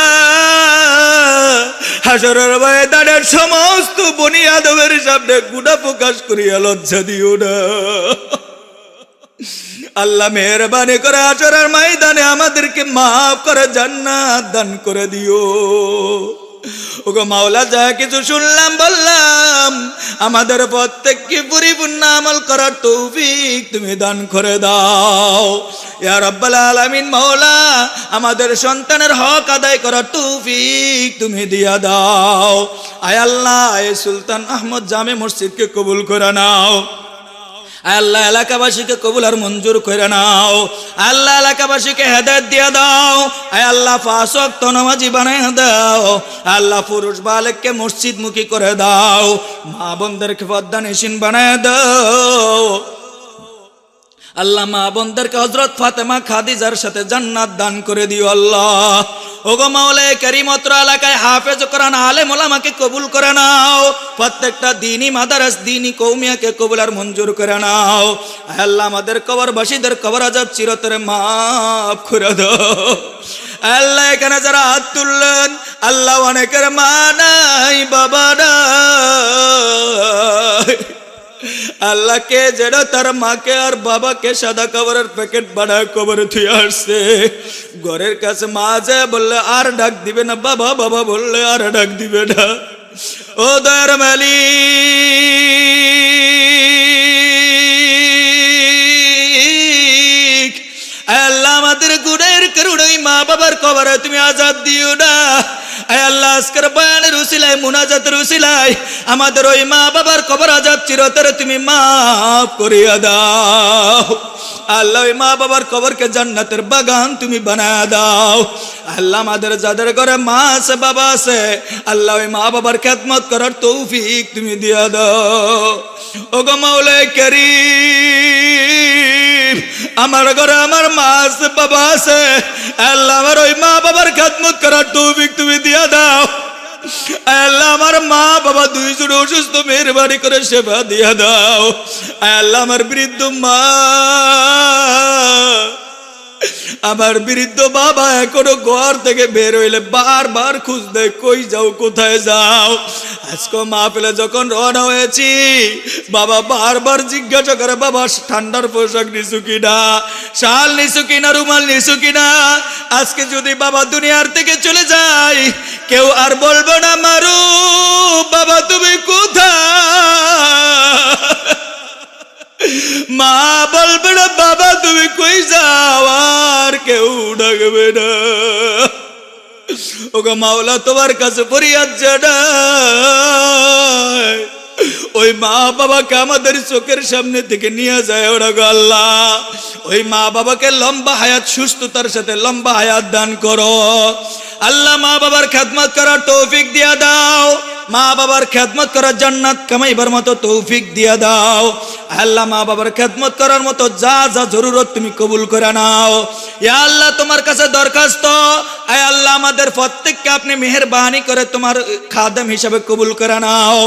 হাসরের ময়দানের সমস্ত বনি আদমের সামনে গুনাহ প্রকাশ করিয়া লজ্জা দিও না আল্লাহ মেহেরবানি করে হাসরের ময়দানে আমাদেরকে মাফ করে জান্নাত দান করে দিও ওগো মাওলা যা কিছু শুনলাম বললাম আমাদের প্রত্যেককে পরিপূর্ণ আমল করার তৌফিক তুমি দান করে দাও ইয়া রাব্বাল আলামিন মাওলা আমাদের সন্তানের হক আদায় করার তৌফিক তুমি দিয়া দাও আয় আল্লাহ এই সুলতান আহমদ জামে মসজিদকে কবুল করে নাও আল্লাহ এলাকাবাসীকে কবুল আর মঞ্জুর করে নাও আল্লাহ এলাকাবাসীকে হেদায়েত দিয়ে দাও আয় আল্লাহ 5 ওয়াক্ত নামাজি বানায় দাও আল্লাহ পুরুষ বালককে মসজিদমুখী করে দাও মা বোনদেরকে পর্দানিশীন বানায় দাও আল্লাহ মা বোনদেরকে হযরত ফাতেমা খাদিজার সাথে জান্নাত দান করে দিও আল্লাহ ওগো মাওলা কারীম অত্র এলাকায় হাফেজ কোরআন আলেম ওলামাকে কবুল করে নাও প্রত্যেকটা দ্বীনি মাদ্রাস দ্বীনি কওমিয়াকে কবুল আর মঞ্জুর করে নাও আল্লাহ আমাদের কবরবাসীদের কবর আযাব চিরতরে মাফ করে দাও আল্লাহ এখানে যারা হাত তুললেন আল্লাহ অনেকের মা নাই বাবা নাই আল্লাহ কে যেন তার মাকে আর বাবাকে সাদা কাপড়ের প্যাকেট বানায় কবরে থুয়ে আসছে ঘরের কাছে মা যায় বললে আর ডাক দিবে না বাবা বাবা বললে আর ডাক দিবে না ও দয়ার মালিক আল্লাহ আমাদের গুনাহের কারণে মা বাবার কবরে তুমি আযাব দিও না আয় আল্লাহ আজকের বয়ানের উসিলায় মুনাজাতের উসিলায় আমাদের ওই মা বাবার কবর আযাব চিরতরে তুমি মাফ করিয়া দাও আল্লাহ ওই মা বাবার কবরকে জান্নাতের বাগান তুমি বানায় দাও আল্লাহ আমাদের যাদের ঘরে মা আছে বাবা আছে আল্লাহ ওই মা বাবার খেদমত করার তৌফিক তুমি দিয়া দাও ওগো মাওলা কারীম আমার ঘরে আমার মা আছে বাবা আছে আল্লাহ আমার ওই মা বাবার খেদমত করার তৌফিক তুমি দিয়া দাও আল্লাহ আমার মা বাবা দুইজন অসুস্থ মেহেরবানি করে সেবা দিয়া দাও আল্লাহ আমার বৃদ্ধ মা আমার বৃদ্ধ বাবা এখনো ঘর থেকে বের হইলে বারবার খুঁজ দেয় কই যাও কোথায় যাও আজকে মাহফিলে যখন রওনা হয়েছি বাবা বারবার জিজ্ঞাসা করে বাবা ঠান্ডার পোশাক নিছু কিনা শাল নিছু কিনা রুমাল নিছু কিনা আজকে যদি বাবা দুনিয়ার থেকে চলে যায় কেউ আর বলবো না মারু বাবা তুমি কোথায় মা বলবে না বাবা তুমি কই যাও আর কেউ ডাকবে না ওগো মাওলা তোমার কাছে ফরিয়াদ জানাই ওই মা বাবাকে আমাদের চোখের সামনে থেকে নিয়ে যায় ওরা গো আল্লাহ ওই মা বাবাকে লম্বা হায়াত সুস্থতার সাথে লম্বা হায়াত দান করো আল্লাহ মা বাবার খেদমত করার তৌফিক দিয়া দাও মা বাবার খেদমত করার জান্নাত কামাইবার মতো তৌফিক দিয়া দাও আল্লাহ মা বাবার খেদমত করার মতো যা যা জরুরত তুমি কবুল করে নাও ইয়া আল্লাহ তোমার কাছে দরখাস্ত আয় আল্লাহ আমাদের প্রত্যেককে আপনি মেহেরবানি করে তোমার খাদেম হিসাবে কবুল করে নাও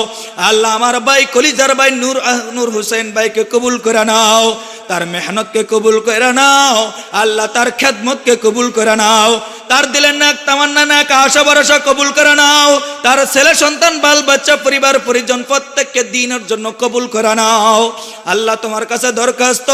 আল্লাহ আমার ভাই কলিজার ভাই নূর হোসেন ভাইকে কবুল করে নাও তার মেহনতকে কবুল করে নাও আল্লাহ তার খেদমতকে কবুল করে নাও তার দিলের নাক তামান্না নাক আশা ভরসা কবুল করে নাও তার ছেলে সন্তান বাল বাচ্চা পরিবার পরিজন প্রত্যেককে দ্বীনের জন্য কবুল করে নাও আল্লাহ তোমার কাছে দরখাস্ত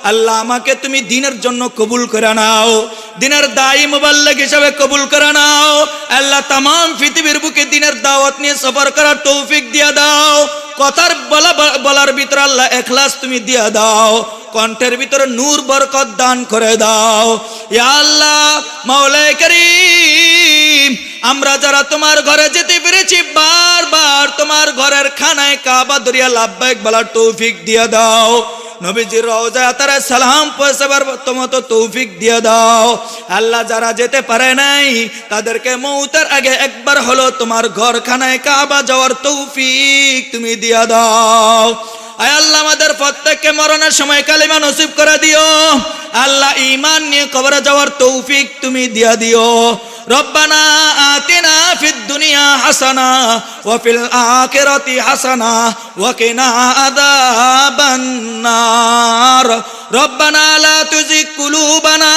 আল্লাহ আমাকে তুমি দ্বীনের জন্য কবুল করে নাও দ্বীনের দায়ী মুবাল্লিগ হিসেবে কবুল করে নাও আল্লাহ तमाम পৃথিবীর বুকে দ্বীনের দাওয়াত নিয়ে সফর করার তৌফিক দিয়া দাও কথার বলার ভিতরে আল্লাহ ইখলাস তুমি দিয়া দাও কণ্ঠের ভিতরে নূর বরকত দান করে দাও ইয়া আল্লাহ মাওলা কারীম আমরা যারা তোমার ঘরে যেতে পেরেছি বারবার তোমার ঘরের খানায় কাবা দরিয়া লাব্বাইক বলার তৌফিক দিয়া দাও নবীজির রওজা তারা সালাম পৌঁছাবার মতো তৌফিক দিয়ে দাও আল্লাহ যারা যেতে পারে নাই তাদেরকে মৌতের আগে একবার হলো তোমার ঘরখানায় কাবা যাওয়ার তৌফিক তুমি দিয়ে দাও আয় আল্লাহ আমাদের প্রত্যেককে মরণের সময় কালিমা নসিব করে দিও আল্লাহ ঈমান নিয়ে কবরে যাওয়ার তৌফিক তুমি দিয়ে দিও রব্বানা আতিনা ফিদ দুনিয়া হাসানা ওয়া ফিল আখিরাতি হাসানা ওয়া কিনা আযাবান নার রব্বানা লা তুযিগ কুলুবানা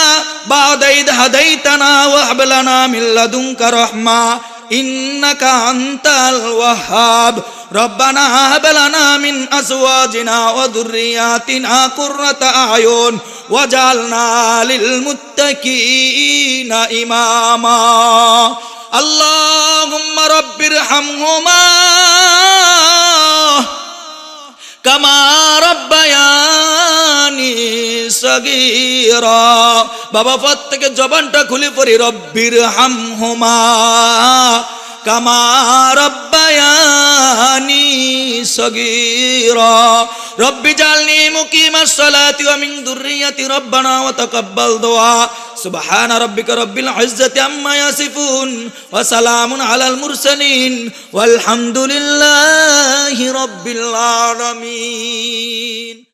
বা'দা ইদ হাদাইতানা ওয়া হাব লানা মিন লাদুনকা রাহমা ইন্নাকা আনতাল ওয়াহ্হাব রব্বানা হাব লানা মিন আজওয়াজিনা ওয়া যুররিয়াতিনা কুররাতা আয়ুন ওয়াজআলনা লিল মুত্তাকিনা ইমামা আল্লাহুম্মা রাব্বিরহামহুমা কামা রাব্বায়ানি সগীরা বাবা প্রত্যেকে জবানটা খুলে পড়ি রব্বিরহামহুমা কামা রাব্বায়ানি সগীরা রব্বি জালনি মুকিমাস সালাতি ওয়া মিন যুররিয়াতি রব্বানা ওয়া তাকাব্বাল দুআ সুবহানা রাব্বিকা রাব্বিল ইজ্জাতি আম্মা ইয়াসিফুন ওয়া সালামুন আলাল মুরসালিন ওয়াল হামদুলিল্লাহি রাব্বিল আলামিন।